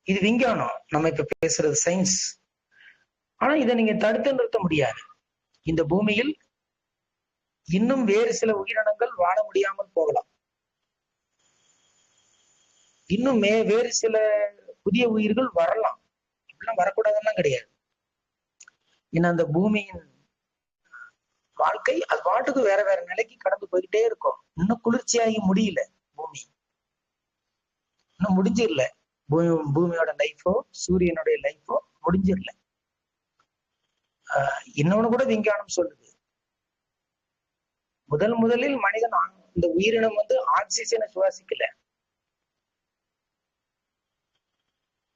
இது விஞ்ஞானம், நம்ம இப்ப பேசுறது சயின்ஸ். ஆனா இதை நீங்க தடுத்து நிறுத்த முடியாது. இந்த பூமியில் இன்னும் வேறு சில உயிரினங்கள் வாழ முடியாமல் போகலாம். இன்னும் வேறு சில புதிய உயிர்கள் வரலாம். இப்படிலாம் வரக்கூடாதுன்னா கிடையாது. ஏன்னா அந்த பூமியின் வாழ்க்கை அது பாட்டுக்கு வேற வேற நிலைக்கு கடந்து போய்கிட்டே இருக்கும். இன்னும் குளிர்ச்சியாகி முடியல பூமி, இன்னும் முடிஞ்சிடல. பூமியோட லைஃபோ சூரியனுடைய லைஃபோ முடிஞ்சிடல. இன்னொன்னு கூட விஞ்ஞானம் சொல்லுது, முதலில் மனிதன் இந்த உயிரினம் ஆக்சிஜனை சுவாசிக்கல.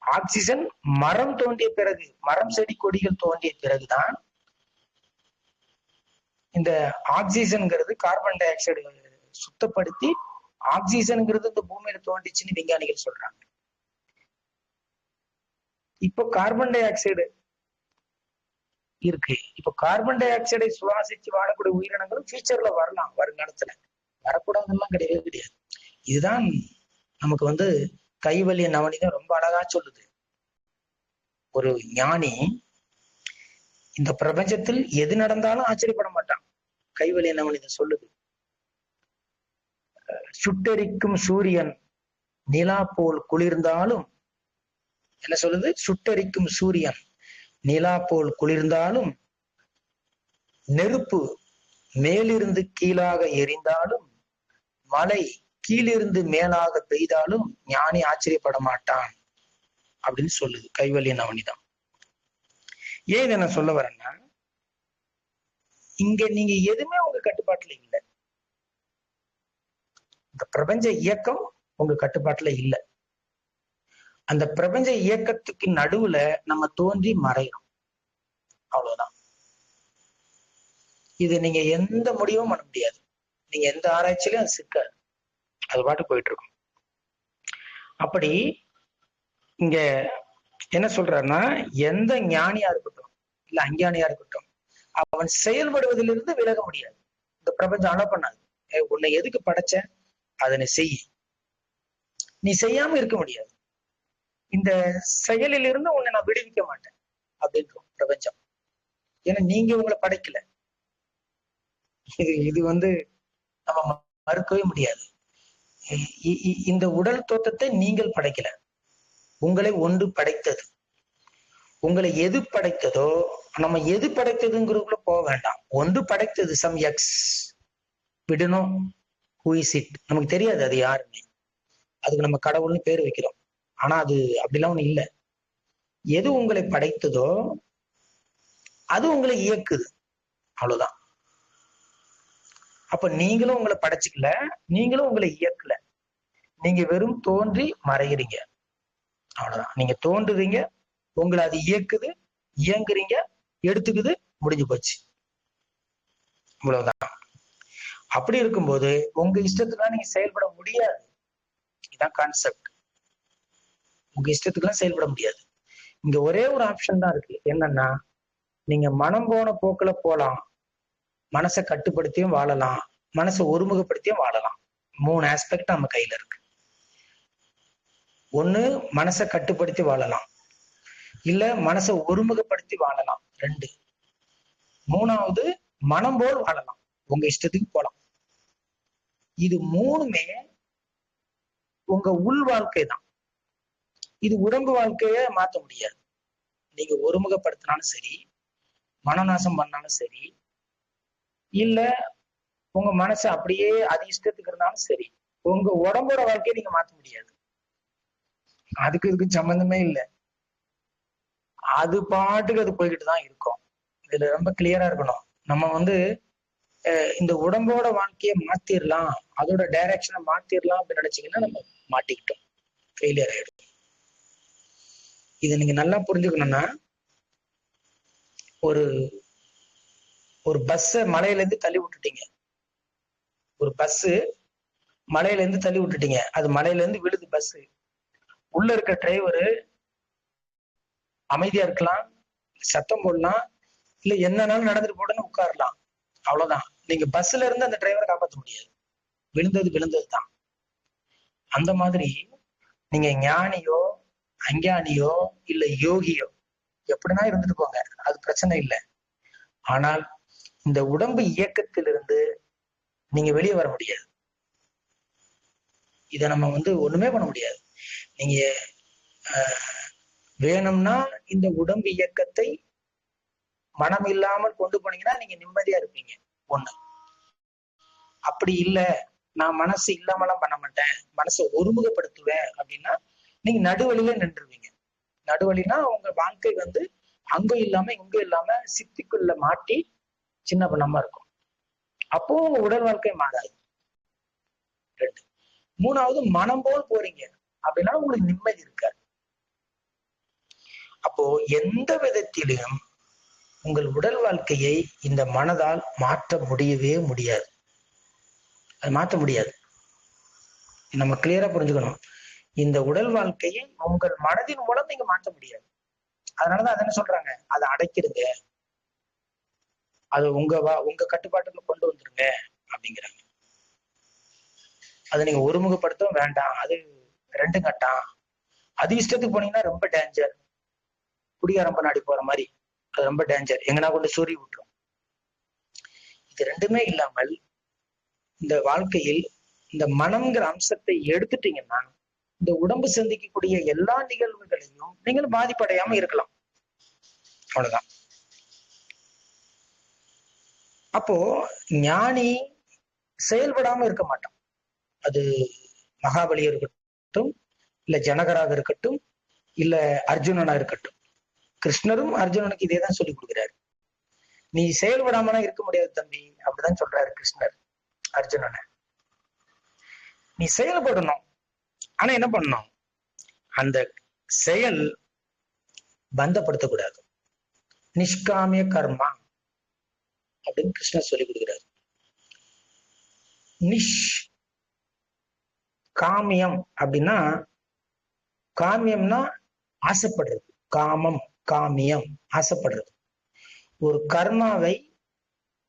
ஆக்சிஜன் மரம் தோன்றிய பிறகு, மரம் செடி கொடிகள் தோன்றிய பிறகுதான் இந்த ஆக்சிஜன்ங்கிறது கார்பன் டை ஆக்சைடு சுத்தப்படுத்தி ஆக்சிஜன்ங்கிறது இந்த பூமியில தோன்றிச்சுன்னு விஞ்ஞானிகள் சொல்றாங்க. இப்போ கார்பன் டை ஆக்சைடு இருக்கு. இப்போ கார்பன் டை ஆக்சைடை சுவாசிச்சு வாழக்கூடிய உயிரினங்களும் ஃபியூச்சர்ல வரலாம், வருங்காலத்துல. வரக்கூடாதுலாம் கிடையவே கிடையாது. இதுதான் நமக்கு கைவல்ய நவனிதம் ரொம்ப அழகா சொல்லுது. ஒரு ஞானி இந்த பிரபஞ்சத்தில் எது நடந்தாலும் ஆச்சரியப்பட மாட்டான். கைவல்ய நவனிதம் சொல்லுது, சுட்டெரிக்கும் சூரியன் நிலா போல் குளிர்ந்தாலும், என்ன சொல்லுது? சுட்டெரிக்கும் சூரியன் நிலா போல் குளிர்ந்தாலும், நெருப்பு மேலிருந்து கீழாக எரிந்தாலும், மழை கீழிருந்து மேலாக பெய்தாலும் ஞானி ஆச்சரியப்பட மாட்டான் அப்படின்னு சொல்லுது கைவல்ய நவனிதம். ஏன் இதை நான் சொல்ல வரேன்னா, இங்க நீங்க எதுவுமே உங்க கட்டுப்பாட்டுல இல்லை. இந்த பிரபஞ்ச இயக்கம் உங்க கட்டுப்பாட்டுல இல்லை. அந்த பிரபஞ்ச இயக்கத்துக்கு நடுவுல நம்ம தோன்றி மறைகிறோம், அவ்வளவுதான். இது நீங்க எந்த முடிவும் பண்ண முடியாது. நீங்க எந்த ஆராய்ச்சியிலும் அது சிக்காது, அது பாட்டு போயிட்டு இருக்கும். அப்படி இங்க என்ன சொல்றாருன்னா, எந்த ஞானியா இருக்கட்டும் இல்ல அஞ்ஞானியா இருக்கட்டும், அவன் செயல்படுவதிலிருந்து விலக முடியாது. இந்த பிரபஞ்சம் அலோ பண்ணாது. உன்னை எதுக்கு படைச்ச, அதனை செய். நீ செய்யாம இருக்க முடியாது. இந்த செயலிலிருந்து உன்னை நான் விடுவிக்க மாட்டேன் அப்படின்றோம் பிரபஞ்சம். ஏன்னா நீங்க உங்களை படைக்கல. இது நம்ம மறுக்கவே முடியாது. இந்த உடல் தோற்றத்தை நீங்கள் படைக்கல, உங்களை ஒன்று படைத்தது. உங்களை எது படைத்ததோ, நம்ம எது படைத்ததுங்கிறதுக்குள்ள போக வேண்டாம். ஒன்று படைத்தது, சம் எக்ஸ், விடணும். ஹூ இஸ் இட் நமக்கு தெரியாது, அது யாருன்னு. அதுக்கு நம்ம கடவுள்னு பேர் வைக்கிறோம். ஆனா அது அப்படிலாம் ஒண்ணு இல்லை. எது உங்களை படைத்ததோ அது உங்களை இயக்குது, அவ்வளவுதான். அப்ப நீங்களும் உங்களை படைச்சுக்கல, நீங்களும் உங்களை இயக்கல. நீங்க வெறும் தோன்றி மறைகிறீங்க, அவ்வளவுதான். நீங்க தோன்றுறீங்க, உங்களை அது இயக்குது, இயங்குறீங்க, எடுத்துக்குது, முடிஞ்சு போச்சு, இவ்வளவுதான். அப்படி இருக்கும்போது உங்க இஷ்டத்துக்குலாம் நீங்க செயல்பட முடியாது. இதுதான் கான்செப்ட். உங்க இஷ்டத்துக்குலாம் செயல்பட முடியாது. இங்க ஒரே ஒரு ஆப்ஷன் தான் இருக்கு. என்னன்னா, நீங்க மனம் போன போக்குல போலாம், மனசை கட்டுப்படுத்தியும் வாழலாம், மனசை ஒருமுகப்படுத்தியும் வாழலாம். 3 ஆஸ்பெக்ட் நம்ம கையில இருக்கு. ஒண்ணு மனசை கட்டுப்படுத்தி வாழலாம், இல்ல மனசை ஒருமுகப்படுத்தி வாழலாம், 2. 3வது மனம் போல் வாழலாம், உங்க இஷ்டத்துக்கு போலாம். இது 3மே உங்க உள் வாழ்க்கை தான். இது உடம்பு வாழ்க்கைய மாத்த முடியாது. நீங்க ஒருமுகப்படுத்தினாலும் சரி, மனநாசம் பண்ணாலும் சரி, இல்ல உங்க மனசை அப்படியே அது இஷ்டத்துக்கு இருந்தாலும் சரி, உங்க உடம்போட வாழ்க்கையை நீங்க மாத்த முடியாது. அதுக்கு இதுக்கு சம்பந்தமே இல்லை. அது பாட்டுக்கு அது போய்கிட்டு தான் இருக்கும். இதுல ரொம்ப கிளியரா இருக்கணும். நம்ம இந்த உடம்போட வாழ்க்கையை மாத்திரலாம், அதோட டைரக்ஷனை மாத்திரலாம் அப்படின்னு நினைச்சீங்கன்னா நம்ம மாட்டிக்கிட்டோம், ஃபெயிலியர் ஆயிடும். இதை நீங்க நல்லா புரிஞ்சுக்கணும்னா, ஒரு பஸ்ஸை மலையில இருந்து தள்ளி விட்டுட்டீங்க. ஒரு பஸ் மலையில இருந்து தள்ளி விட்டுட்டீங்க, அது மலையில இருந்து விழுது பஸ். உள்ள இருக்க டிரைவரு அமைதியா இருக்கலாம், சத்தம் போடலாம், இல்ல என்னன்னாலும் நடந்துட்டு போடுன்னு உட்காரலாம், அவ்வளவுதான். நீங்க பஸ்ல இருந்து அந்த டிரைவரை காப்பாற்ற முடியாது. விழுந்தது தான். அந்த மாதிரி நீங்க ஞானியோ அஞ்ஞானியோ இல்ல யோகியோ எப்படின்னா இருந்துட்டு போங்க, அது பிரச்சனை இல்லை. ஆனால் இந்த உடம்பு இயக்கத்திலிருந்து நீங்க வெளியே வர முடியாது. இதை நம்ம ஒண்ணுமே பண்ண முடியாது. நீங்க வேணும்னா இந்த உடம்பு இயக்கத்தை மனம் இல்லாமல் கொண்டு போனீங்கன்னா நீங்க நிம்மதியா இருப்பீங்க ஒண்ணு. அப்படி இல்ல, நான் மனசு இல்லாமலாம் பண்ண மாட்டேன், மனசை ஒருமுகப்படுத்துவேன் அப்படின்னா நீங்க நடுவழியில நின்றுவீங்க. நடுவழினா உங்க வாழ்க்கை அங்கும் இல்லாம இங்கும் இல்லாம சித்திக்குள்ள மாட்டி சின்ன பண்ணாம இருக்கும். அப்போ உங்க உடல் வாழ்க்கை மாறாது. 2. 3வது, மனம் போல் போறீங்க அப்படின்னா உங்களுக்கு நிம்மதி இருக்காது. அப்போ எந்த விதத்திலும் உங்கள் உடல் வாழ்க்கையை இந்த மனதால் மாற்ற முடியவே முடியாது. அது மாற்ற முடியாது. நம்ம கிளியரா புரிஞ்சுக்கணும். இந்த உடல் வாழ்க்கையை உங்கள் மனதின் மூலம் நீங்க மாற்ற முடியாது. அதனாலதான் அது என்ன சொல்றாங்க, அதை அடைக்கிடுங்க, அது உங்க கட்டுப்பாட்டுல கொண்டு வந்துருங்க அப்படிங்கிறாங்க. அதை நீங்க ஒருமுகப்படுத்தவும் வேண்டாம், அது 2 கட்டம். அது இஷ்டத்துக்கு போனீங்கன்னா ரொம்ப டேஞ்சர். குடியாரம்ப நாடி போற மாதிரி, அது ரொம்ப டேஞ்சர், எங்கன்னா கொண்டு சொறி விட்டுரும். இது 2மே இல்லாமல் இந்த வாழ்க்கையில் இந்த மனம்ங்கிற அம்சத்தை எடுத்துட்டீங்கன்னா இந்த உடம்பு சந்திக்கக்கூடிய எல்லா நிகழ்வுகளையும் நீங்கள் பாதிப்படையாம இருக்கலாம். அவ்வளவுதான். அப்போ ஞானி செயல்படாம இருக்க மாட்டான். அது மகாபலியா இருக்கட்டும், இல்ல ஜனகராக இருக்கட்டும், இல்ல அர்ஜுனனா இருக்கட்டும். கிருஷ்ணரும் அர்ஜுனனுக்கு இதேதான் சொல்லி கொடுக்குறாரு. நீ செயல்படாமனா இருக்க முடியாது தம்பி, அப்படிதான் சொல்றாரு கிருஷ்ணர் அர்ஜுனனை. நீ செயல்படணும், ஆனா என்ன பண்ணணும், அந்த செயல் பந்தப்படுத்தக்கூடாது. நிஷ்காமிய கர்மா அப்படின்னு கிருஷ்ணர் சொல்லி கொடுக்கிறார். நிஷ் காமியம் அப்படின்னா, காமியம்னா ஆசைப்படுறது, காமம் காமியம் ஆசைப்படுறது. ஒரு கர்மாவை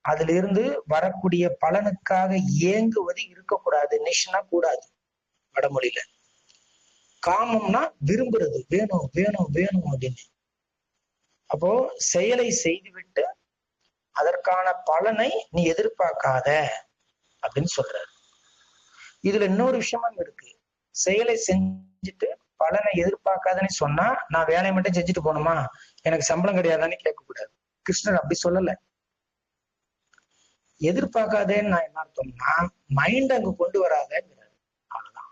அதிலிருந்து வரக்கூடிய பலனுக்காக ஏங்குவது இருக்கக்கூடாது. நிஷ்னா கூடாது வடமொழியில. காமம்னா விரும்புறது, வேணும் வேணும் வேணும் அப்படின்னு. அப்போ செயலை செய்துவிட்டு அதற்கான பலனை நீ எதிர்பார்க்காத அப்படின்னு சொல்றாரு. இதுல இன்னொரு விஷயமும் இருக்கு. செயலை செஞ்சுட்டு பலனை எதிர்பார்க்காதன்னு சொன்னா நான் வேலையை மட்டும் செஞ்சுட்டு போகணுமா, எனக்கு சம்பளம் கிடையாதான்னு கேட்கக்கூடாது. கிருஷ்ணர் அப்படி சொல்லல. எதிர்பார்க்காதேன்னு நான் என்ன அர்த்தம்னா, மைண்ட் அங்க கொண்டு வராதங்கிறாரு. அவ்வளவுதான்.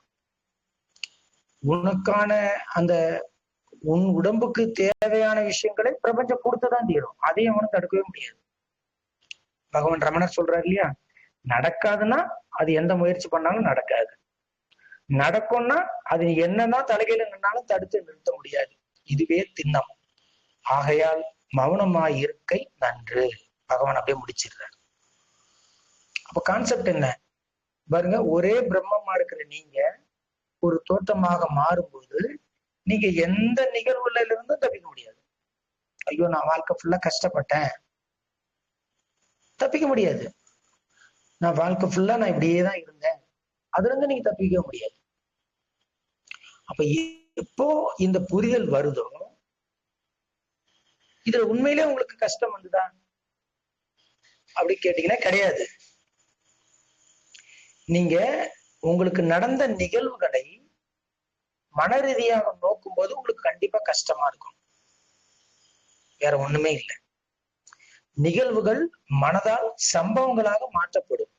உனக்கான அந்த உன் உடம்புக்கு தேவையான விஷயங்களை பிரபஞ்சம் கொடுத்துதான் தீரும். அதையும் அவனுக்கு தடுக்கவே முடியாது. பகவான் ரமணர் சொல்றாரு இல்லையா, நடக்காதுன்னா அது எந்த முயற்சி பண்ணாலும் நடக்காது, நடக்கும்னா அது என்னதான் தலைகையில நின்னாலும் தடுத்து நிறுத்த முடியாது. இதுவே திண்ணம். ஆகையால் மௌனமாய் இருக்கை நன்று. பகவான் அப்படியே முடிச்சிடுறாரு. அப்ப கான்செப்ட் என்ன பாருங்க, ஒரே பிரம்மமா இருக்கிற நீங்க ஒரு தோற்றமாக மாறும்போது நீங்க எந்த நிகழ்வுல இருந்தும் தப்பிக்க முடியாது. ஐயோ நான் வாழ்க்கை ஃபுல்லா கஷ்டப்பட்டேன், தப்பிக்க முடியாது. நான் வாழ்க்கை ஃபுல்லா நான் இப்படியேதான் இருந்தேன், அதுல இருந்து நீங்க தப்பிக்க முடியாது. அப்ப எப்போ இந்த புரிதல் வருதோ, இதுல உண்மையிலே உங்களுக்கு கஷ்டம் வந்துதா அப்படி கேட்டீங்கன்னா கிடையாது. நீங்க உங்களுக்கு நடந்த நிகழ்வுகளை மன ரீதியாக நோக்கும் போது உங்களுக்கு கண்டிப்பா கஷ்டமா இருக்கும், வேற ஒண்ணுமே இல்லை. நிகழ்வுகள் மனதால் சம்பவங்களாக மாற்றப்படும்.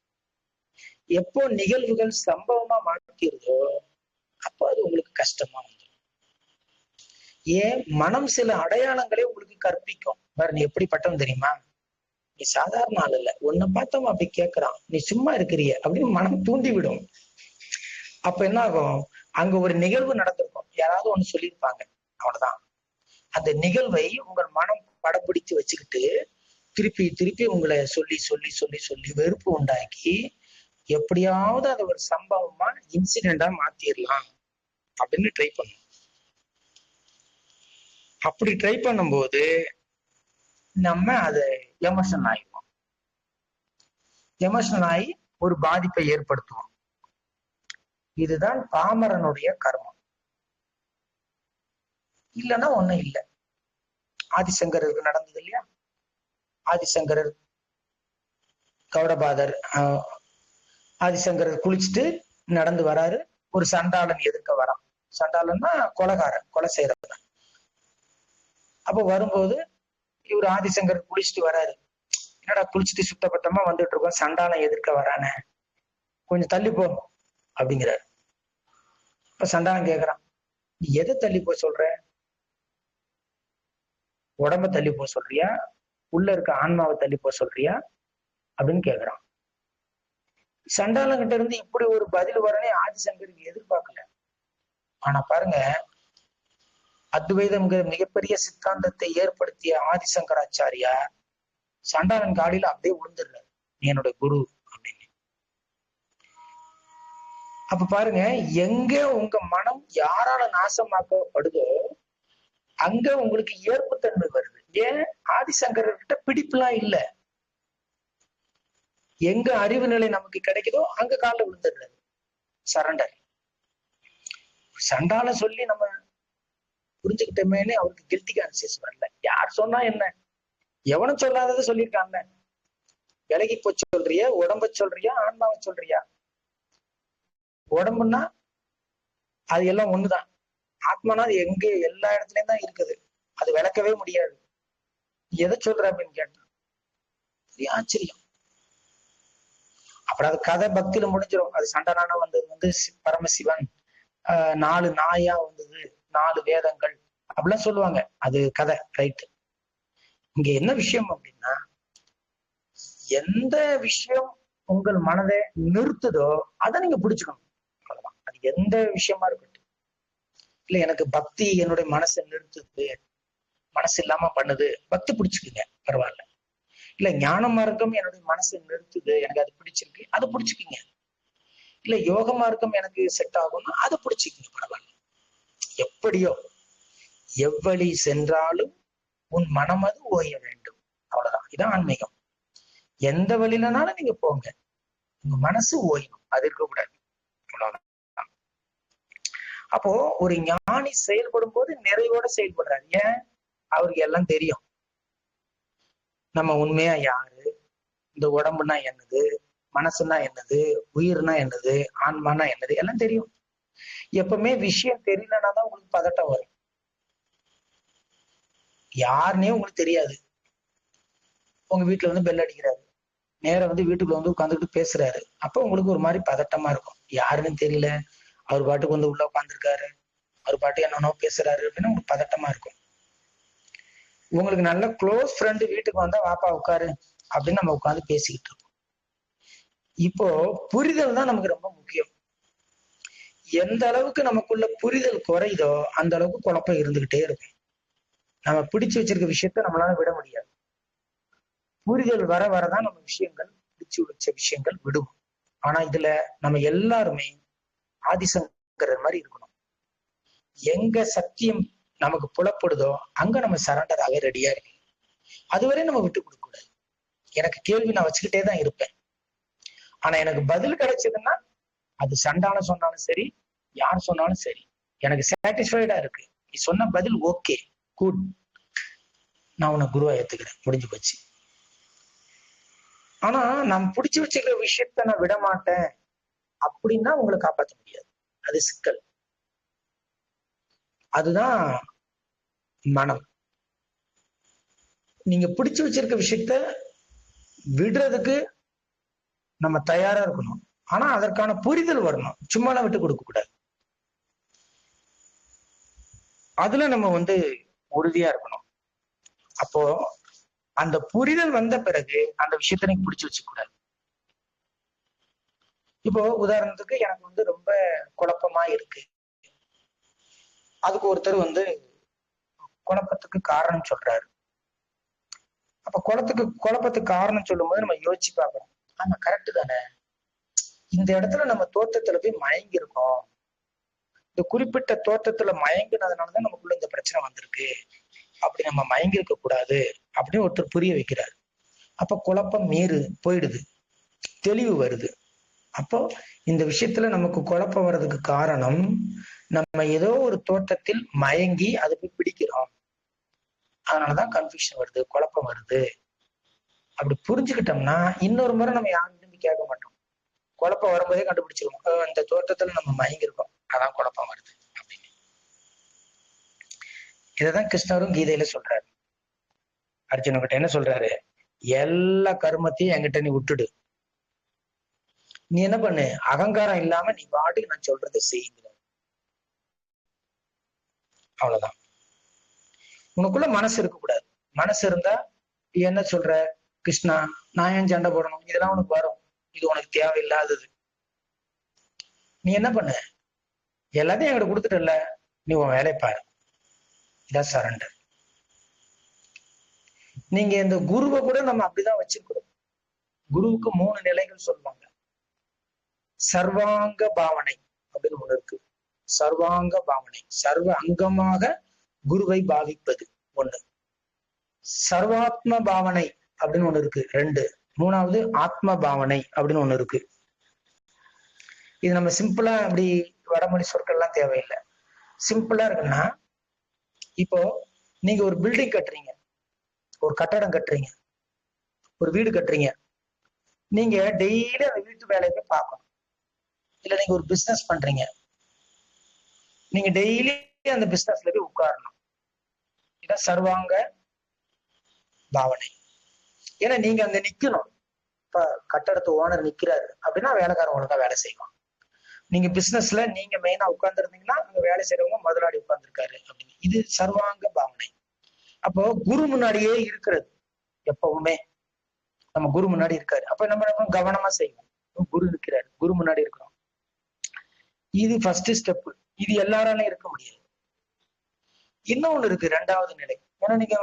எப்போ நிகழ்வுகள் சம்பவமா மாற்றிருதோ அப்போ அது உங்களுக்கு கஷ்டமா வந்துடும். ஏன், மனம் சில அடையாளங்களே உங்களுக்கு கற்பிக்கும். வேற நீ எப்படிப்பட்டவன் தெரியுமா, நீ சாதாரண ஆள் இல்ல, உன்னை பார்த்தவன் அப்படி கேட்கிறான், நீ சும்மா இருக்கிறிய அப்படின்னு மனம் தூண்டி விடும். அப்ப என்ன ஆகும், அங்க ஒரு நிகழ்வு நடந்திருக்கும், யாராவது ஒண்ணு சொல்லியிருப்பாங்க, அவ்வளவுதான். அந்த நிகழ்வை உங்கள் மனம் படப்பிடிச்சு வச்சுக்கிட்டு திருப்பி திருப்பி உங்களை சொல்லி சொல்லி சொல்லி சொல்லி வெறுப்பு உண்டாக்கி எப்படியாவது அதை ஒரு சம்பவமா இன்சிடென்டா மாத்திரலாம் அப்படின்னு ட்ரை பண்ணும். அப்படி ட்ரை பண்ணும்போது நம்ம அதை எமோஷனல் ஆயிடுவோம். எமோஷனல் ஆகி ஒரு பாதிப்பை ஏற்படுத்துவோம். இதுதான் பாமரனுடைய கர்மம். இல்லைன்னா ஒண்ணும் இல்லை. ஆதிசங்கருக்கு நடந்தது இல்லையா? ஆதிசங்கரர், கௌடபாதர், ஆதிசங்கரர் குளிச்சுட்டு நடந்து வராரு. ஒரு சண்டாளன் எதிர்க்க வரான். சண்டாளன்னா கொலைகாரன், கொலை செய்யறவன். அப்ப வரும்போது இவர் ஆதிசங்கர் குளிச்சுட்டு வராரு. என்னடா குளிச்சுட்டு சுத்தப்பட்டமா வந்துட்டு இருக்கோம், சண்டாளன் எதிர்க்க வரானே, கொஞ்சம் தள்ளி போ அப்படிங்கிறாரு. இப்ப சண்டாளன் கேக்குறான், நீ எதை தள்ளி போ சொல்ற? உடம்ப தள்ளி போ சொல்றியா, உள்ள இருக்க ஆன்மாவை தள்ளி போ சொல்றியா அப்படின்னு கேக்குறான். சண்டாளன் கிட்ட இருந்து இப்படி ஒரு பதில் வரனே ஆதிசங்கருக்கு எதிர்பார்க்கல. ஆனா பாருங்க, அத்வைதம்ங்கிற மிகப்பெரிய சித்தாந்தத்தை ஏற்படுத்திய ஆதிசங்கராச்சாரியா சண்டாளன் காலில அப்படியே விழுந்துடுறாரு, நீ என்னோட குரு அப்படின்னு. அப்ப பாருங்க, எங்க உங்க மனம் யாரால நாசமாக்கப்படுதோ அங்க உங்களுக்கு ஏற்புத்தன்மை வருது. ஏன்? ஆதிசங்கர்கிட்ட பிடிப்புலாம் இல்ல. எங்க அறிவு நிலை நமக்கு கிடைக்குதோ அங்க காலில் விழுந்துடுறாரு, சரண்டர். சண்டால சொல்லி நம்ம புரிஞ்சுக்கிட்டோமேனு அவருக்கு கில்ட்டி கான்சியஸ் வரல. யார் சொன்னா என்ன, எவனும் சொல்லாததை சொல்லியிருக்காங்க. விலகி போய் சொல்றியா, உடம்ப சொல்றியா, ஆன்மாவை சொல்றியா? உடம்புன்னா அது எல்லாம் ஒண்ணுதான். ஆத்மானா அது எங்க எல்லா இடத்துலயும் தான் இருக்குது, அது விளக்கவே முடியாது. எதை சொல்ற அப்படின்னு கேட்டா ஆச்சரியம். அப்புறம் அது கதை பக்தியில முடிஞ்சிடும். அது சண்டனான வந்தது வந்து பரமசிவன், 4 நாயா வந்தது, 4 வேதங்கள் அப்படிலாம் சொல்லுவாங்க. அது கதை, ரைட். இங்க என்ன விஷயம் அப்படின்னா, எந்த விஷயம் உங்கள் மனதை நிறுத்துதோ அதை நீங்க பிடிச்சுக்கணும். அவ்வளவுதான். அது எந்த விஷயமா இருக்கட்டும். இல்ல எனக்கு பக்தி என்னுடைய மனசை நிறுத்துது, மனசு இல்லாம பண்ணுது, பக்தி பிடிச்சுக்குங்க, பரவாயில்ல. இல்ல ஞான மார்க்கம் என்னுடைய மனசை நிறுத்துது, எனக்கு அது பிடிச்சிருக்கு, அதை பிடிச்சுக்கிங்க. இல்ல யோக மார்க்கம் எனக்கு செட் ஆகும்னா அதை பிடிச்சிக்கிங்க, பரவாயில்ல. எப்படியோ எவ்வழி சென்றாலும் உன் மனமது ஓய வேண்டும். அவ்வளவுதான். இதான் ஆன்மீகம். எந்த வழியிலனாலும் நீங்க போங்க, உங்க மனசு ஓயணும், அது இருக்கக்கூடாது. அவ்வளவுதான். அப்போ ஒரு ஞானி செயல்படும் போது நிறைவோட செயல்படுறாரு. ஏன்? அவருக்கு எல்லாம் தெரியும். நம்ம உண்மையா யாரு, இந்த உடம்புனா என்னது, மனசுனா என்னது, உயிர்னா என்னது, ஆன்மானா என்னது, எல்லாம் தெரியும். எப்பவுமே விஷயம் தெரியலன்னா தான் உங்களுக்கு பதட்டம் வரும். யாருன்னே உங்களுக்கு தெரியாது, உங்க வீட்டுல வந்து பெல் அடிக்கிறாரு, நேரம் வந்து வீட்டுக்குள்ள வந்து உட்காந்துக்கிட்டு பேசுறாரு, அப்ப உங்களுக்கு ஒரு மாதிரி பதட்டமா இருக்கும். யாருன்னு தெரியல, அவர் பாட்டுக்கு வந்து உள்ள உட்காந்துருக்காரு, அவர் பாட்டு என்னன்னோ பேசுறாரு அப்படின்னு உங்களுக்கு பதட்டமா இருக்கும். உங்களுக்கு நல்ல க்ளோஸ் ஃப்ரெண்டு வீட்டுக்கு வந்தா வாப்பா உட்காரு அப்படின்னு நம்ம உட்காந்து பேசிக்கிட்டு இருக்கோம். இப்போ புரிதல் தான் நமக்கு ரொம்ப முக்கியம். எந்த அளவுக்கு நமக்குள்ள புரிதல் குறையுதோ அந்த அளவுக்கு குழப்பம் இருந்துகிட்டே இருக்கும். நம்ம பிடிச்சு வச்சிருக்க விஷயத்த நம்மளால விட முடியாது. புரிதல் வர வரதான் நம்ம விஷயங்கள், பிடிச்சு வச்ச விஷயங்கள் விடும். ஆனா இதுல நம்ம எல்லாருமே ஆதிசங்கரர் மாதிரி இருக்கணும். எங்க சத்தியம் நமக்கு புலப்படுதோ அங்க நம்ம சரண்டராகவே ரெடியா இருக்கு. அதுவரை நம்ம விட்டு கொடுக்க கூடாது. எனக்கு கேள்வி நான் வச்சுக்கிட்டே தான் இருப்பேன். ஆனா எனக்கு பதில் கிடைச்சதுன்னா அது சண்டான சொன்னாலும் சரி, யார் சொன்னாலும் சரி, எனக்கு சாட்டிஸ்ஃபைடா இருக்கு. நீ சொன்ன பதில் ஓகே, குட், நான் உன்னை குருவா ஏத்துக்கிறேன், முடிஞ்சு போச்சு. ஆனா நான் பிடிச்சு வச்சுக்கிற விஷயத்த நான் விட மாட்டேன் அப்படின்னா உங்களை காப்பாற்ற முடியாது. அது சிக்கல். அதுதான் மனம். நீங்க பிடிச்சு வச்சிருக்க விஷயத்த விடுறதுக்கு நம்ம தயாரா இருக்கணும். ஆனா அதற்கான புரிதல் வரணும். சும்மாலாம் விட்டு கொடுக்க கூடாது. அதுல நம்ம வந்து உறுதியா இருக்கணும். அப்போ அந்த புரிதல் வந்த பிறகு அந்த விஷயத்த நீங்க பிடிச்சு வச்சுக்க கூடாது. இப்போ உதாரணத்துக்கு எனக்கு வந்து ரொம்ப குழப்பமா இருக்கு, அதுக்கு ஒருத்தர் வந்து குழப்பத்துக்கு காரணம் சொல்றாரு. அப்ப குழப்பத்துக்கு காரணம் சொல்லும் போது நம்ம யோசிச்சு பார்க்கணும், ஆமா கரெக்ட் தானே, இந்த இடத்துல நம்ம தோற்றத்துல போய் மயங்கி இருக்கோம், இந்த குறிப்பிட்ட தோற்றத்துல மயங்கினதுனாலதான் நமக்குள்ள இந்த பிரச்சனை வந்திருக்கு, அப்படி நம்ம மயங்கி இருக்க கூடாது அப்படின்னு ஒருத்தர் புரிய வைக்கிறாரு. அப்ப குழப்பம் போயிடுது, தெளிவு வருது. அப்போ இந்த விஷயத்துல நமக்கு குழப்பம் வர்றதுக்கு காரணம் நம்ம ஏதோ ஒரு தோற்றத்தில் மயங்கி அதை போய் பிடிக்கிறோம். அதனாலதான் கன்ஃபியூஷன் வருது, குழப்பம் வருது. அப்படி புரிஞ்சுக்கிட்டோம்னா இன்னொரு முறை நம்ம யாரும் கேட்க மாட்டோம். குழப்பம் வரும்போதே கண்டுபிடிச்சிருவோம், இந்த தோற்றத்துல நம்ம மயங்கி இருக்கோம், அதான் குழப்பம் வருது அப்படின்னு. இததான் கிருஷ்ணரும் கீதையில சொல்றாரு. அர்ஜுனகிட்ட என்ன சொல்றாரு? எல்லா கர்மத்தையும் என்கிட்ட நீ விட்டுடு. நீ என்ன பண்ணு, அகங்காரம் இல்லாம நீ பாட்டுக்கு நான் சொல்றதை செய்யுங்க. அவ்வளவுதான். உனக்குள்ள மனசு இருக்கக்கூடாது. மனசு இருந்தா என்ன சொல்ற, கிருஷ்ணா நான் ஏன் சண்டை போடணும், இதெல்லாம் உனக்கு வரும், இது உனக்கு தேவையில்லாதது. நீ என்ன பண்ண, எல்லாத்தையும் என்கிட்ட கொடுத்துட்டல, நீ உன் வேலையை பாரு. இதான் சரண்டர். நீங்க இந்த குருவை கூட நம்ம அப்படிதான் வச்சிருக்கிறோம். குருவுக்கு 3 நிலைகள் சொல்லுவாங்க. சர்வாங்க பாவனை அப்படின்னு ஒண்ணு இருக்கு. சர்வாங்க பாவனை, சர்வ அங்கமாக குருவை பாவிப்பது ஒண்ணு. சர்வாத்ம பாவனை அப்படின்னு ஒண்ணு இருக்கு 2. 3வது ஆத்ம பாவனை அப்படின்னு ஒண்ணு இருக்கு. இது நம்ம சிம்பிளா அப்படி வடமொழி சொற்கள் எல்லாம் தேவையில்லை. சிம்பிளா இருக்குன்னா, இப்போ நீங்க ஒரு பில்டிங் கட்டுறீங்க, ஒரு கட்டடம் கட்டுறீங்க, ஒரு வீடு கட்டுறீங்க. நீங்க டெய்லி அந்த வீட்டு வேலையை போய் பார்க்கணும். இல்ல நீங்க ஒரு பிசினஸ் பண்றீங்க, நீங்க டெய்லி அந்த பிசினஸ்ல போய் உட்காரணும். இதான் சர்வாங்க பாவனை. ஏன்னா நீங்க அங்க நிக்கணும். இப்ப கட்டடத்து ஓனர் நிக்கிறாரு அப்படின்னா வேலைக்காரன் ஒழுங்கா வேலை செய்வான். நீங்க பிசினஸ்ல நீங்க மெயினா உட்கார்ந்துருந்தீங்கன்னா அங்க வேலை செய்யறவங்க முதலாளி உட்கார்ந்துருக்காரு அப்படின்னு. இது சர்வாங்க பாவனை. அப்போ குரு முன்னாடியே இருக்கிறது. எப்பவுமே நம்ம குரு முன்னாடி இருக்காரு, அப்ப நம்ம கவனமா செய்வோம். குரு இருக்கிறாரு, குரு முன்னாடி இருக்கிறோம். இது ஃபர்ஸ்ட் ஸ்டெப். இது எல்லாராலையும் இருக்க முடியாது. இன்னொன்னு இருக்கு 2வது நிலை. ஏன்னா நீங்க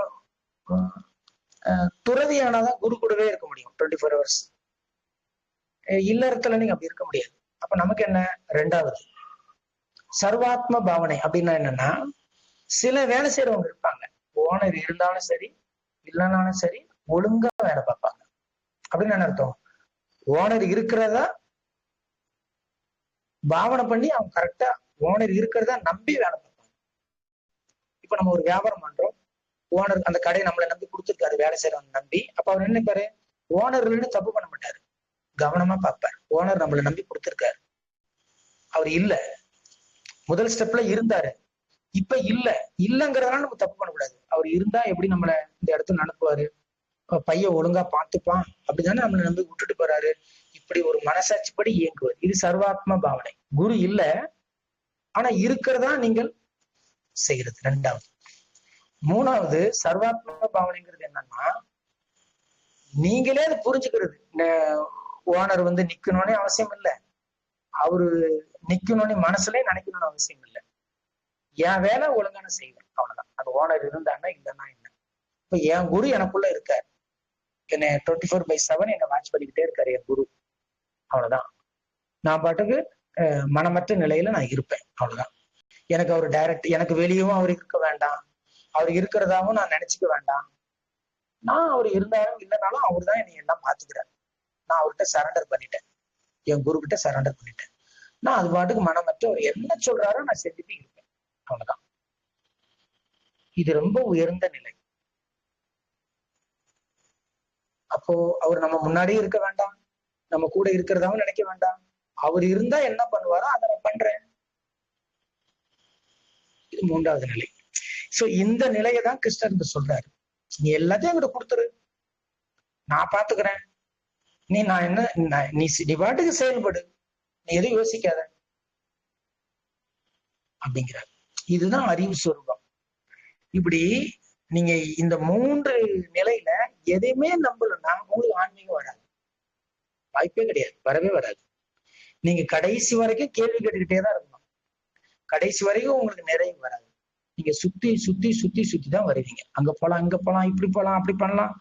துறவியானாதான் குரு கூடவே இருக்க முடியும் 24 hours. இல்லறத்துல நீங்க அப்படி இருக்க முடியாது. அப்ப நமக்கு என்ன 2வது சர்வாத்ம பாவனை அப்படின்னா என்னன்னா, சில வேலை செய்யறவங்க இருப்பாங்க, ஓனர் இருந்தாலும் சரி இல்லைனாலும் சரி ஒழுங்கா வேலை பார்ப்பாங்க. அப்படின்னு என்ன அர்த்தம்? ஓனர் இருக்கிறதா பாவனை பண்ணி அவங்க கரெக்டா ஓனர் இருக்கிறதா நம்பி வேலை பார்ப்பாங்க. இப்ப நம்ம ஒரு வியாபாரம் பண்றோம், ஓனர் அந்த கடையை நம்மளை நம்பி கொடுத்துருக்காரு, வேலை செய்யறவங்க நம்பி. அப்ப அவர் என்ன நினைப்பாரு, ஓனர் இல்லைன்னு தப்பு பண்ண மாட்டாரு, கவனமா பார்ப்பார். ஓனர் நம்மளை நம்பி கொடுத்துருக்காரு, அவர் இல்ல, முதல் ஸ்டெப்ல இருந்தாரு, இப்ப இல்லங்கிறதுனால நம்ம தப்பு பண்ணக்கூடாது. அவர் இருந்தா எப்படி நம்மள இந்த இடத்துல அனுப்புவாரு, பையன் ஒழுங்கா பார்த்துப்பான் அப்படிதானே நம்மளை நம்பி விட்டுட்டு போறாரு. இப்படி ஒரு மனசாட்சிப்படி இயங்குவார். இது சர்வாத்ம பாவனை. குரு இல்ல, ஆனா இருக்கிறதா நீங்கள் செய்யறது 2வது. 3வது சர்வாத்ம பாவனைங்கிறது என்னன்னா, நீங்களே அதை புரிஞ்சுக்கிறது. ஓனர் நிக்கணும்னே அவசியம் இல்லை, அவரு நிக்கணும்னு மனசுலயே நினைக்கணும்னு அவசியம் இல்லை. என் வேலை ஒழுங்கான செய்வேன், அவ்வளவுதான். அது ஓனர் இருந்தான்னா இல்லைன்னா என்ன. இப்ப என் குரு எனக்குள்ள இருக்காரு, என்னை 24/7 என்னை வாட்ச் பண்ணிக்கிட்டே இருக்காரு என் குரு, அவ்வளவுதான். நான் பாட்டுக்கு மனமற்ற நிலையில நான் இருப்பேன், அவ்வளவுதான். எனக்கு அவர் டைரக்ட், எனக்கு வெளியவும் அவர் இருக்க வேண்டாம், அவர் இருக்கிறதாவும் நான் நினைச்சுக்க வேண்டாம். நான் அவர் இருந்தாலும் இல்லைனாலும் அவர் தான் என்னை எல்லாம் பாத்துக்கிறார். நான் அவர்கிட்ட சரண்டர் பண்ணிட்டேன், என் குரு கிட்ட சரண்டர் பண்ணிட்டேன். நான் அது பாட்டுக்கு மனமற்ற அவர் என்ன சொல்றாரோ நான் செஞ்சுட்டு இருப்பேன், அவ்வளவுதான். இது ரொம்ப உயர்ந்த நிலை. அப்போ அவர் நம்ம முன்னாடியே இருக்க வேண்டாம், நம்ம கூட இருக்கிறதாவும் நினைக்க வேண்டாம். அவர் இருந்தா என்ன பண்ணுவாரோ அதை நான் பண்றேன். இது 3வது நிலை. சோ இந்த நிலையை தான் கிருஷ்ணர் சொல்றாரு. நீ எல்லாத்தையும் என்கிட்ட கொடுத்துரு, நான் பாத்துக்கிறேன். நான் என்ன, நீ பாட்டுக்கு செயல்படு, நீ எதுவும் யோசிக்காத அப்படிங்கிறார். இதுதான் அறிவு சொரூபம். இப்படி நீங்க இந்த 3 நிலையில எதையுமே நம்பலன்னா உங்களுக்கு ஆன்மீகம் வராது, வாய்ப்பே கிடையாது, வரவே வராது. நீங்க கடைசி வரைக்கும் கேள்வி கேட்டுக்கிட்டே தான் இருக்கணும். கடைசி வரைக்கும் உங்களுக்கு நிறைவு வராது. நீங்க சுத்தி சுத்தி சுத்தி சுத்தி தான் வருவீங்க. அங்க போலாம், இங்க போலாம், இப்படி போலாம், அப்படி பண்ணலாம்.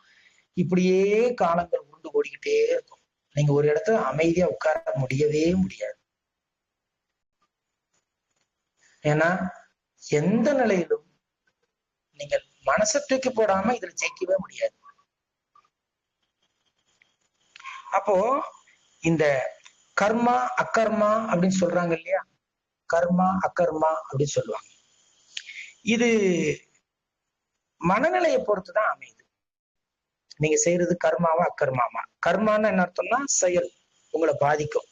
இப்படியே காலங்கள் உருண்டு ஓடிக்கிட்டே இருக்கும். நீங்க ஒரு இடத்துல அமைதியா உட்கார முடியவே முடியாது. ஏன்னா எந்த நிலையிலும் நீங்கள் மனசை தூக்கி போடாம இதுல ஜெயிக்கவே முடியாது. அப்போ இந்த கர்மா அக்கர்மா அப்படின்னு சொல்றாங்க இல்லையா, கர்மா அக்கர்மா அப்படின்னு சொல்லுவாங்க. இது மனநிலையை பொறுத்துதான் அமையுது. நீங்க செய்யறது கர்மாவா அக்கர்மாவா? கர்மான்னு என்ன அர்த்தம்னா செயல், உங்களை பாதிக்கும்.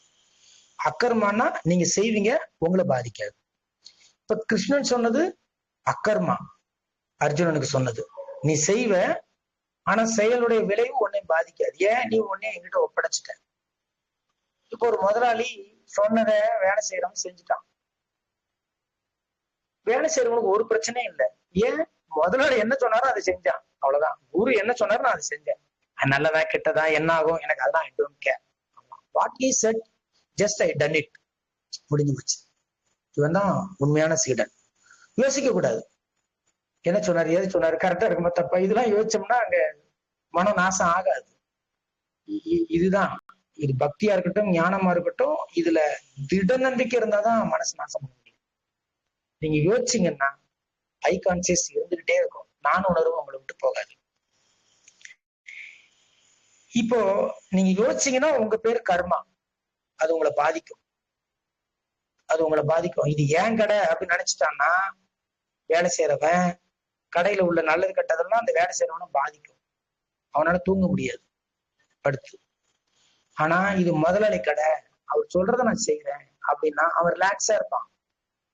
அக்கர்மானா நீங்க செய்வீங்க, உங்களை பாதிக்காது. இப்ப கிருஷ்ணன் சொன்னது அக்கர்மா, அர்ஜுனனுக்கு சொன்னது நீ செய்வ, ஆனா செயலுடைய விளைவு உன்னை பாதிக்காது. ஏன்? நீ உன்னை என்கிட்ட ஒப்படைச்சிட்ட. இப்போ ஒரு முதலாளி சொன்னதை வேலை செய்யறவன் செஞ்சுட்டான். வேலை செய்யறவனுக்கு ஒரு பிரச்சனையும் இல்லை. ஏன்? முதலாளி என்ன சொன்னாரோ அதை செஞ்சான், அவ்வளவுதான். குரு என்ன சொன்னாரோ நான் அதை செஞ்சேன். நல்லதா கெட்டதா என்ன ஆகும் எனக்கு அதான், I don't care. What he said, just I done it, முடிஞ்சு போச்சு. இவன் தான் உண்மையான சீடன். யோசிக்க கூடாது, என்ன சொன்னாரு ஏது சொன்னாரு கரெக்டா இருக்குமா தப்பா, இதெல்லாம் யோசிச்சோம்னா அங்க மனம் நாசம் ஆகாது. இதுதான், இது பக்தியா இருக்கட்டும் ஞானமா இருக்கட்டும், இதுல திட நம்பிக்கை இருந்தாதான் மனசு நாசம் பண்ண முடியும். நீங்க யோசிச்சீங்கன்னா ஹை கான்சியஸ் இருந்துகிட்டே இருக்கும், நான் உணர்வு உங்களை விட்டு போகாது. இப்போ நீங்க யோசிச்சீங்கன்னா உங்க பேரு கர்மா, அது உங்களை பாதிக்கும், அது உங்களை பாதிக்கும். இது ஏன் கடை அப்படின்னு நினைச்சிட்டான்னா, வேலை செய்யறவன் கடையில உள்ள நல்லது கெட்டதெல்லாம் அந்த வேலை செய்யறவனை பாதிக்கும், அவனால தூங்க முடியாது படுத்து. ஆனா இது முதலாளி கடை, அவர் சொல்றதை நான் செய்யறேன் அப்படின்னா அவன் ரிலாக்ஸா இருப்பான்.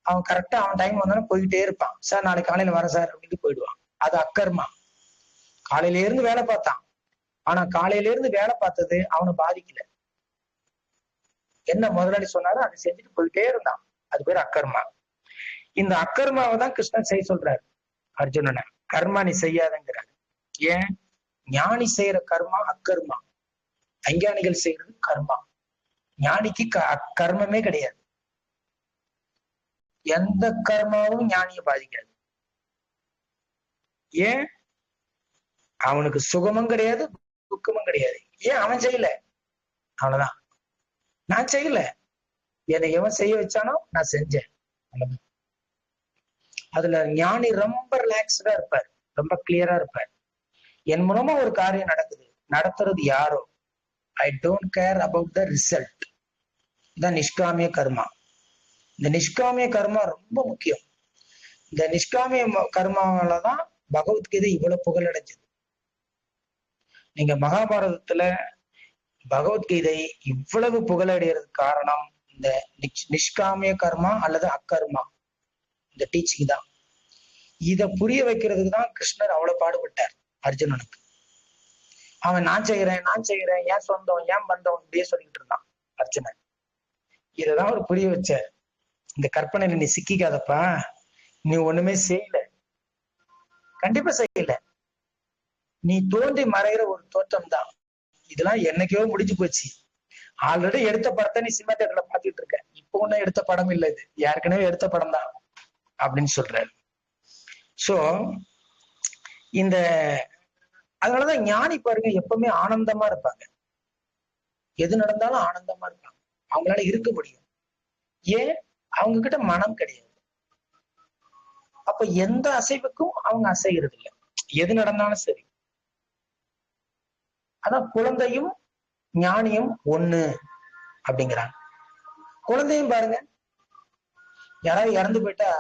அவன் கரெக்டா அவன் டைம் வந்தாலும் போயிட்டே இருப்பான். சார் நாளைக்கு காலையில வரேன் சார் அப்படின்ட்டு போயிடுவான். அது அக்கர்மா. காலையில இருந்து வேலை பார்த்தான், ஆனா காலையில இருந்து வேலை பார்த்தது அவனை பாதிக்கல. என்ன முதலாளி சொன்னாரோ அதை செஞ்சுட்டு போயிட்டே இருந்தான், அது பேர் அக்கர்மா. இந்த அக்கர்மாவை தான் கிருஷ்ணன் செய்ய சொல்றாரு அர்ஜுனனை. கர்மா நீ செய்யாதங்கிறாரு. ஏன்? ஞானி செய்யற கர்மா அக்கர்மா, அஞ்ஞானிகள் செய்யறது கர்மா. ஞானிக்கு கர்மமே கிடையாது. எந்த கர்மாவும் ஞானியை பாதிக்காது. ஏன்? அவனுக்கு சுகமும் கிடையாது துக்கமும் கிடையாது. ஏன்? அவன் செய்யல, அவ்வளவுதான். நான் செய்யல, என்னை எவன் செய்ய வச்சானோ நான் செஞ்சேன். அதுல ஞானி ரொம்ப ரிலாக்ஸ்டா இருப்பார், ரொம்ப கிளியரா இருப்பார். என் மூலமா ஒரு காரியம் நடக்குது, நடத்துறது யாரோ, I don't care about the result. இதான் நிஷ்காமிய கர்மா. இந்த நிஷ்காமிய கர்மா ரொம்ப முக்கியம். இந்த நிஷ்காமிய கர்மாவிலதான் பகவத்கீதை இவ்வளவு புகழடைஞ்சது. நீங்க மகாபாரதத்துல பகவத்கீதை இவ்வளவு புகழடைகிறதுக்கு காரணம் இந்த நிஷ்காமிய கர்மா அல்லது அக்கர்மா, இந்த டீச்சிங் தான். இத புரிய வைக்கிறதுக்கு தான் கிருஷ்ணர் அவ்வளவு பாடுபட்டார் அர்ஜுனனுக்கு. அவன் நான் செய்யறேன் நான் செய்யறேன், ஏன் சொந்தம் ஏன் பந்தம் இப்படியே சொல்லிட்டு இருந்தான் அர்ஜுனன். இததான் அவர் புரிய வச்சார். இந்த கற்பனையில நீ சிக்கிக்காதப்பா, நீ ஒண்ணுமே செய்யல, கண்டிப்பா செய்யல. நீ தோன்றி மறைகிற ஒரு தோற்றம் தான். இதெல்லாம் என்னைக்கோ முடிஞ்சு போச்சு. ஆல்ரெடி எடுத்த படத்தை நீ சினிமா தியேட்டர்ல பாத்துட்டு இருக்க. இப்போ ஒன்னும் எடுத்த படம் இல்லை, இது ஏற்கனவே எடுத்த படம் தான் அப்படின்னு சொல்றாரு. சோ இந்த அதனாலதான் ஞானி பாருங்க எப்பவுமே ஆனந்தமா இருப்பாங்க. எது நடந்தாலும் ஆனந்தமா இருப்பாங்க, அவங்களால இருக்க முடியும். ஏன்? அவங்க கிட்ட மனம் கிடையாது. அப்ப எந்த அசைவுக்கும் அவங்க அசைகிறது இல்லை, எது நடந்தாலும் சரி. அதான் குழந்தையும் ஞானியும் ஒண்ணு அப்படிங்கிறாங்க. குழந்தையும் பாருங்க, யாராவது இறந்து போயிட்டா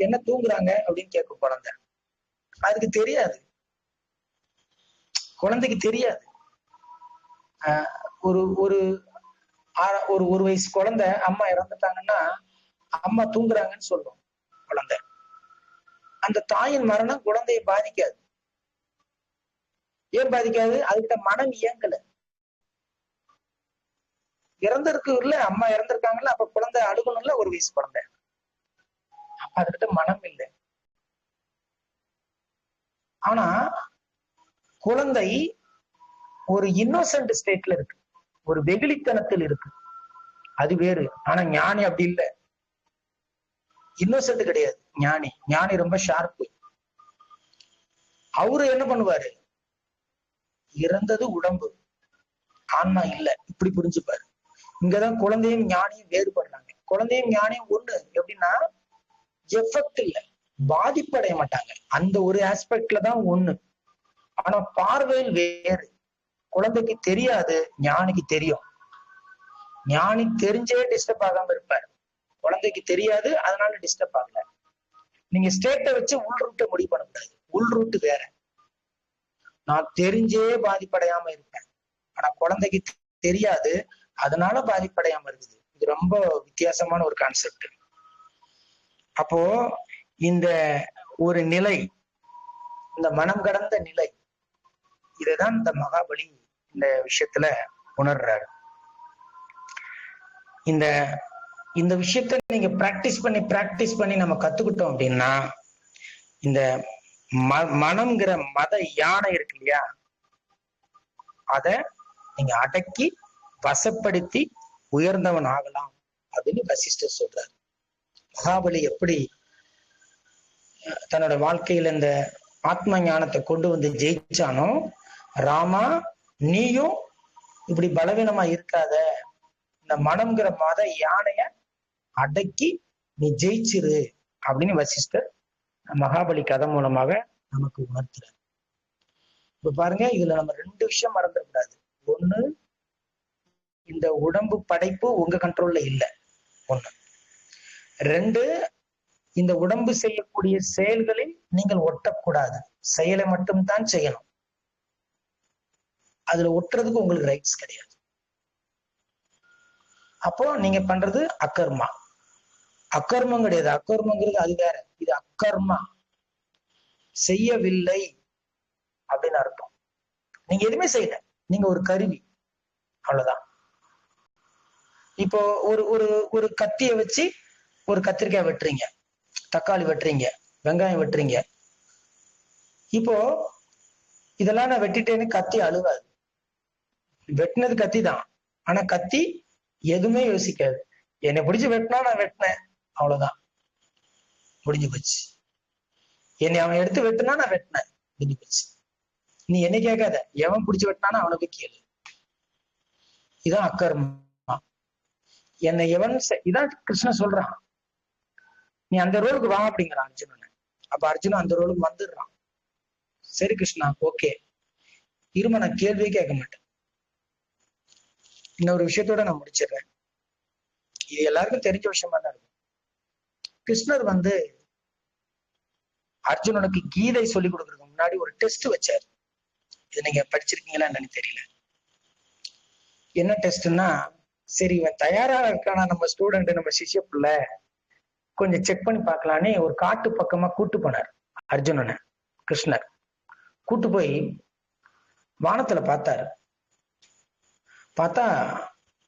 என்ன தூங்குறாங்க அப்படின்னு கேட்கும் குழந்தை. அதுக்கு தெரியாது, குழந்தைக்கு தெரியாது. ஒரு ஒரு ஒரு வயசு குழந்தை அம்மா இறந்துட்டாங்கன்னா அம்மா தூங்குறாங்கன்னு சொல்லும் குழந்தை. அந்த தாயின் மரணம் குழந்தையை பாதிக்காது. ஏன் பாதிக்காது? அதுகிட்ட மனம் இயங்கல. இறந்திருக்கு இல்ல, அம்மா இறந்திருக்காங்கல்ல, அப்ப குழந்தை அழுகணும்ல, ஒரு வயசு குழந்தை. அப்ப அதுகிட்ட மனம் இல்லை. ஆனா குழந்தை ஒரு இன்னோசன்ட் ஸ்டேட்ல இருக்கு, ஒரு வெகுளித்தனத்தில் இருக்கு, அது வேறு. ஆனா ஞானி அப்படி இல்லை, இன்னோசன்ட் கிடையாது ஞானி. ஞானி ரொம்ப ஷார்ப்பு. அவரு என்ன பண்ணுவாரு? இறந்தது உடம்பு, ஆன்மா இல்ல, இப்படி புரிஞ்சுப்பாரு. இங்கதான் குழந்தையும் ஞானியும் வேறுபடுறாங்க. குழந்தையும் ஞானியும் ஒண்ணு எப்படின்னா, எஃபெக்ட் இல்ல, பாதிப்படைய மாட்டாங்க, அந்த ஒரு ஆஸ்பெக்ட்ல தான் ஒண்ணு. ஆனா பார்வையில் வேறு. குழந்தைக்கு தெரியாது, ஞானிக்கு தெரியும். ஞானி தெரிஞ்சே டிஸ்டர்ப் ஆகாம இருப்பார், குழந்தைக்கு தெரியாது, அதனால டிஸ்டர்ப் ஆகல. நீங்க ஸ்டேட்டை வச்சு உள்ரூட்டை முடிவு பண்ணக்கூடாது. உள்ரூட்டு வேற. நான் தெரிஞ்சே பாதிப்படையாம இருப்பேன், ஆனா குழந்தைக்கு தெரியாது, அதனால பாதிப்படையாம இருக்குது. இது ரொம்ப வித்தியாசமான ஒரு கான்செப்ட். அப்போ இந்த ஒரு நிலை, இந்த மனம் கடந்த நிலை, இதைதான் இந்த மகாபலி இந்த விஷயத்துல உணர்றாரு. இந்த இந்த விஷயத்த நீங்க பிராக்டிஸ் பண்ணி நம்ம கத்துக்கிட்டோம் அப்படின்னா, இந்த மனம்ங்கிற மத யானை இருக்கு இல்லையா, அத நீங்க அடக்கி வசப்படுத்தி உயர்ந்தவன் ஆகலாம் அப்படின்னு வசிஷ்டர் சொல்றாரு. மகாபலி எப்படி தன்னோட வாழ்க்கையில இந்த ஆத்ம ஞானத்தை கொண்டு வந்து ஜெயிச்சானோ, ராமா நீயும் இப்படி பலவீனமா இருக்காத, இந்த மனம்ங்கிற மத யானைய அடக்கி நீ ஜெயிச்சிரு அப்படின்னு வசிஷ்டர் மகாபலி கதை மூலமாக நமக்கு உணர்த்துறாரு. இப்ப பாருங்க, இதுல நம்ம ரெண்டு விஷயம் மறந்துடக்கூடாது. ஒண்ணு, இந்த உடம்பு படைப்பு உங்க கண்ட்ரோல்ல இல்லை. ஒண்ணு. ரெண்டு, இந்த உடம்பு செய்யக்கூடிய செயல்களில் நீங்கள் ஒட்டக்கூடாது, செயலை மட்டும்தான் செய்யணும். அதுல ஒட்டுறதுக்கு உங்களுக்கு ரைட்ஸ் கிடையாது. அப்போ நீங்க பண்றது அக்கர்மா. அக்கர்மம் கிடையாது, அக்கர்மங்கிறது அது வேற, இது அக்கர்மா, செய்யவில்லை அப்படின்னு அர்த்தம். நீங்க எதுவுமே செய்யல, நீங்க ஒரு கருவி, அவ்வளவுதான். இப்போ ஒரு ஒரு ஒரு கத்திய வச்சு ஒரு கத்திரிக்காய் வெட்டுறீங்க, தக்காளி வெட்டுறீங்க, வெங்காயம் வெட்டுறீங்க. இப்போ இதெல்லாம் நான் வெட்டிட்டேன்னு கத்தி அழுகாது. வெட்டினது கத்தி தான், ஆனா கத்தி எதுவுமே யோசிக்காது. என்னை பிடிச்சு வெட்டினா நான் வெட்டினேன், அவ்வளவுதான், முடிஞ்சு போச்சு. என்னை அவன் எடுத்து வெட்டினா நான் வெட்டினேன், முடிஞ்சு போச்சு. நீ என்ன கேட்காத, எவன் பிடிச்சு வெட்டினானா அவனுக்கு கேளு. இதான் அக்கர்மா. என்னை எவன் இதான் கிருஷ்ணன் சொல்றான், நீ அந்த ரோலுக்கு வா அப்படிங்கிறான் அர்ஜுனன். அப்ப அர்ஜுனன் அந்த ரோலுக்கு வந்துடுறான். சரி கிருஷ்ணா, ஓகே, இரும நான் கேள்வியே கேட்க மாட்டேன். இன்னொரு விஷயத்தோட நான் முடிச்சிடுறேன். இது எல்லாருக்கும் தெரிஞ்ச விஷயமா தான் இருக்கும். கிருஷ்ணர் அர்ஜுனனுக்கு கீதை சொல்லி கொடுக்கறதுக்கு முன்னாடி ஒரு டெஸ்ட் வச்சாரு. இது நீங்க படிச்சிருக்கீங்களா என்னன்னு தெரியல. என்ன டெஸ்ட்னா, சரி இவன் தயாரா இருக்கானா நம்ம ஸ்டூடெண்ட், நம்ம சிஷ்ய பிள்ளை, கொஞ்சம் செக் பண்ணி பார்க்கலான்னு ஒரு காட்டு பக்கமா கூட்டு போனார் அர்ஜுனனை. கிருஷ்ணர் கூட்டு போய் வானத்துல பார்த்தாரு. பார்த்தா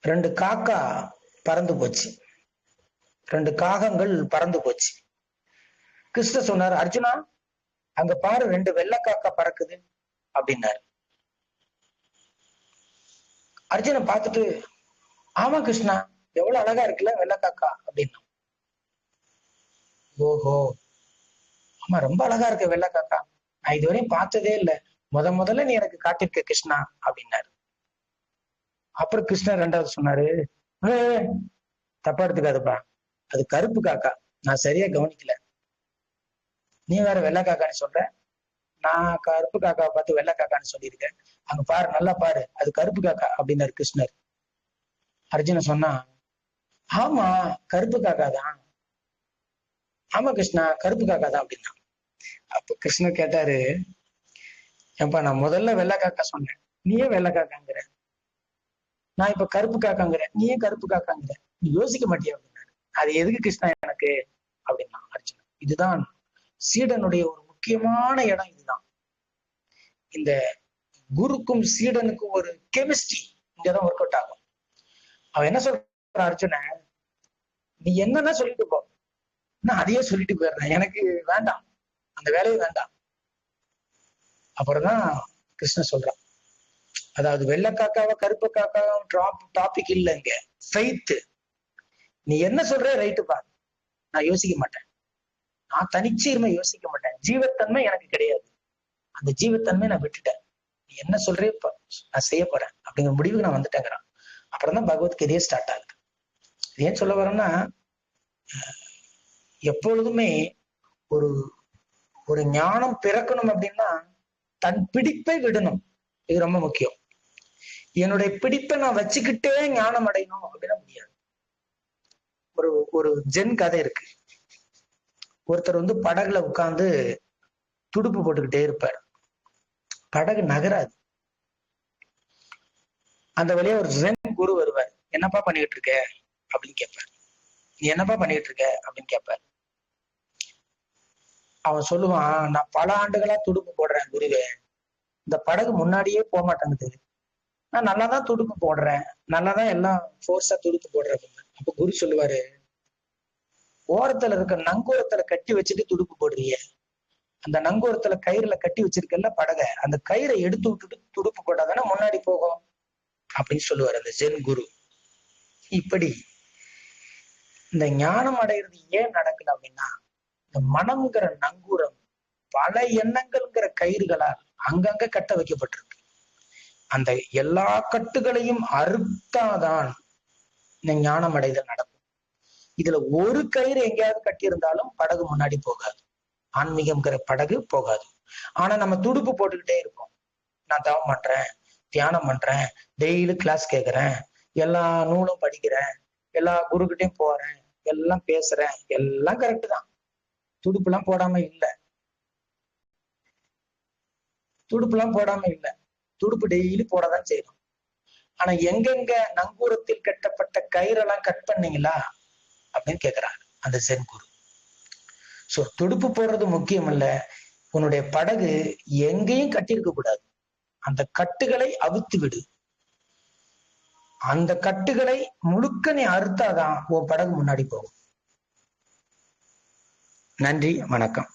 2 காக்கா பறந்து போச்சு, 2 காகங்கள் பறந்து போச்சு. கிருஷ்ணர் சொன்னார், அர்ஜுனா அங்க பாரு 2 வெள்ளை காக்கா பறக்குது அப்படின்னாரு. அர்ஜுனன் பார்த்துட்டு, ஆமா கிருஷ்ணா, எவ்வளவு அழகா இருக்குல்ல வெள்ளை காக்கா அப்படின்னா. ஓஹோ, ஆமா ரொம்ப அழகா இருக்கு வெள்ளை காக்கா, நான் இதுவரையும் பார்த்ததே இல்லை, முதல்ல நீ எனக்கு காட்டிருக்க கிருஷ்ணா அப்படின்னாரு. அப்புறம் கிருஷ்ணர் 2வது சொன்னாரு, தப்பா எடுத்துக்காதுப்பா, அது கருப்பு காக்கா, நான் சரியா கவனிக்கல, நீ வேற வெள்ளை காக்கான்னு சொல்ற, நான் கருப்பு காக்காவை பார்த்து வெள்ளை காக்கான்னு சொல்லியிருக்கேன், அங்க பாரு நல்லா பாரு அது கருப்பு காக்கா அப்படின்னாரு கிருஷ்ணர். அர்ஜுனன் சொன்னா, ஆமா கருப்பு காக்கா தான், ஆமா கிருஷ்ணா கருப்பு காக்கா தான் அப்படின்னா. அப்ப கிருஷ்ணர் கேட்டாரு, ஏன்பா நான் முதல்ல வெள்ளை காக்கா சொன்னேன், நீயே வெள்ளை காக்காங்கிற, நான் இப்ப கருப்பு காக்காங்கிற, நீயே கருப்பு காக்காங்கிற, நீ யோசிக்க மாட்டியா அப்படின்னாரு. அது எதுக்கு கிருஷ்ணா எனக்கு அப்படின்னா அர்ஜுனன். இதுதான் சீடனுடைய ஒரு முக்கியமான இடம். இதுதான் இந்த குருக்கும் சீடனுக்கும் ஒரு கெமிஸ்ட்ரி இங்கதான் ஒர்க் அவுட் ஆகும். அவன் என்ன சொல்றான், அர்ஜுனன் நீ என்னன்னா சொல்லிட்டு போ, நான் அதையே சொல்லிட்டு போயிடுறேன், எனக்கு வேண்டாம், அந்த வேலையை வேண்டாம். அப்புறம்தான் கிருஷ்ணன் சொல்றான், அதாவது வெள்ளை காக்காவா கருப்பு காக்காவும் டாபிக் இல்லைங்க, ஃபெய்த். நீ என்ன சொல்ற ரைட்டு பாரு, நான் யோசிக்க மாட்டேன், நான் தனிச்சீர்மை யோசிக்க மாட்டேன், ஜீவத்தன்மை எனக்கு கிடையாது, அந்த ஜீவத்தன்மை நான் விட்டுட்டேன், நீ என்ன சொல்றே நான் செய்ய போறேன் அப்படிங்கிற முடிவுக்கு நான் வந்துட்டேங்கிறான். அப்புறம் தான் பகவத்கீதையே ஸ்டார்ட் ஆகுது. ஏன் சொல்ல வரேன்னா, எப்பொழுதுமே ஒரு ஒரு ஞானம் பிறக்கணும் அப்படின்னா தன் பிடிப்பை விடணும், இது ரொம்ப முக்கியம். என்னுடைய பிடிப்பை நான் வச்சுக்கிட்டே ஞானம் அடையணும் அப்படின்னா முடியாது. ஒரு ஒரு ஜென் கதை இருக்கு. ஒருத்தர் படகுல உட்கார்ந்து துடுப்பு போட்டுக்கிட்டே இருப்பார். படகு நகராது. அந்த வழியா ஒரு ஜென் குரு வருவார். என்னப்பா பண்ணிக்கிட்டு இருக்க அப்படின்னு கேட்பார். நீ என்னப்பா பண்ணிக்கிட்டு இருக்க அப்படின்னு கேட்பார். அவன் சொல்லுவான், நான் பல ஆண்டுகளா துடுப்பு போடுறேன் குருவே, இந்த படகு முன்னாடியே போக மாட்டேங்குது. நான் நல்லாதான் துடுப்பு போடுறேன், நல்லாதான் எல்லாம் ஃபோர்ஸா துடுப்பு போடுறேன். அப்ப குரு சொல்லுவாரு, ஓரத்துல இருக்க நங்கூரத்துல கட்டி வச்சுட்டு துடுப்பு போடுறிய, அந்த நங்கூரத்துல கயிறுல கட்டி வச்சிருக்கல படக, அந்த கயிறை எடுத்து விட்டுட்டு துடுப்பு போட்டாதானே முன்னாடி போகும் அப்படின்னு சொல்லுவாரு அந்த ஜென் குரு. இப்படி இந்த ஞானம் அடைகிறது ஏன் நடக்கல அப்படின்னா, இந்த மனம்ங்கிற நங்கூரம் பல எண்ணங்கள்ங்கிற கயிறுகளால் அங்கங்க கட்ட வைக்கப்பட்டிருக்கு. அந்த எல்லா கட்டுகளையும் அறுத்தாதான் இந்த ஞானம் அடைதல் நடக்கும். இதுல ஒரு கயிறு எங்கேயாவது கட்டி இருந்தாலும் படகு முன்னாடி போகாது, ஆன்மீகம்ங்கிற படகு போகாது. ஆனா நம்ம துடுப்பு போட்டுக்கிட்டே இருப்போம். நான் தவம் பண்றேன், தியானம் பண்றேன், டெய்லி கிளாஸ் கேட்கறேன், எல்லா நூலும் படிக்கிறேன், எல்லா குருக்கிட்டையும் போறேன், எல்லாம் பேசுறேன், எல்லாம் கரெக்டு தான். துடுப்புலாம் போடாம இல்லை, துடுப்புலாம் போடாம இல்லை, துடுப்பு டெய்லி போடதான் செய்யணும். ஆனா எங்கெங்க நங்கூரத்தில் கட்டப்பட்ட கயிறெல்லாம் கட் பண்ணீங்களா அப்படின்னு கேட்கிறாரு அந்த ஜென் குரு. சோ துடுப்பு போடுறது முக்கியம் இல்ல, உன்னுடைய படகு எங்கேயும் கட்டியிருக்க கூடாது. அந்த கட்டுகளை அவித்து விடு. அந்த கட்டுகளை முழுக்க நீ அறுத்தாதான் உன் படகு முன்னாடி போகும். நன்றி, வணக்கம்.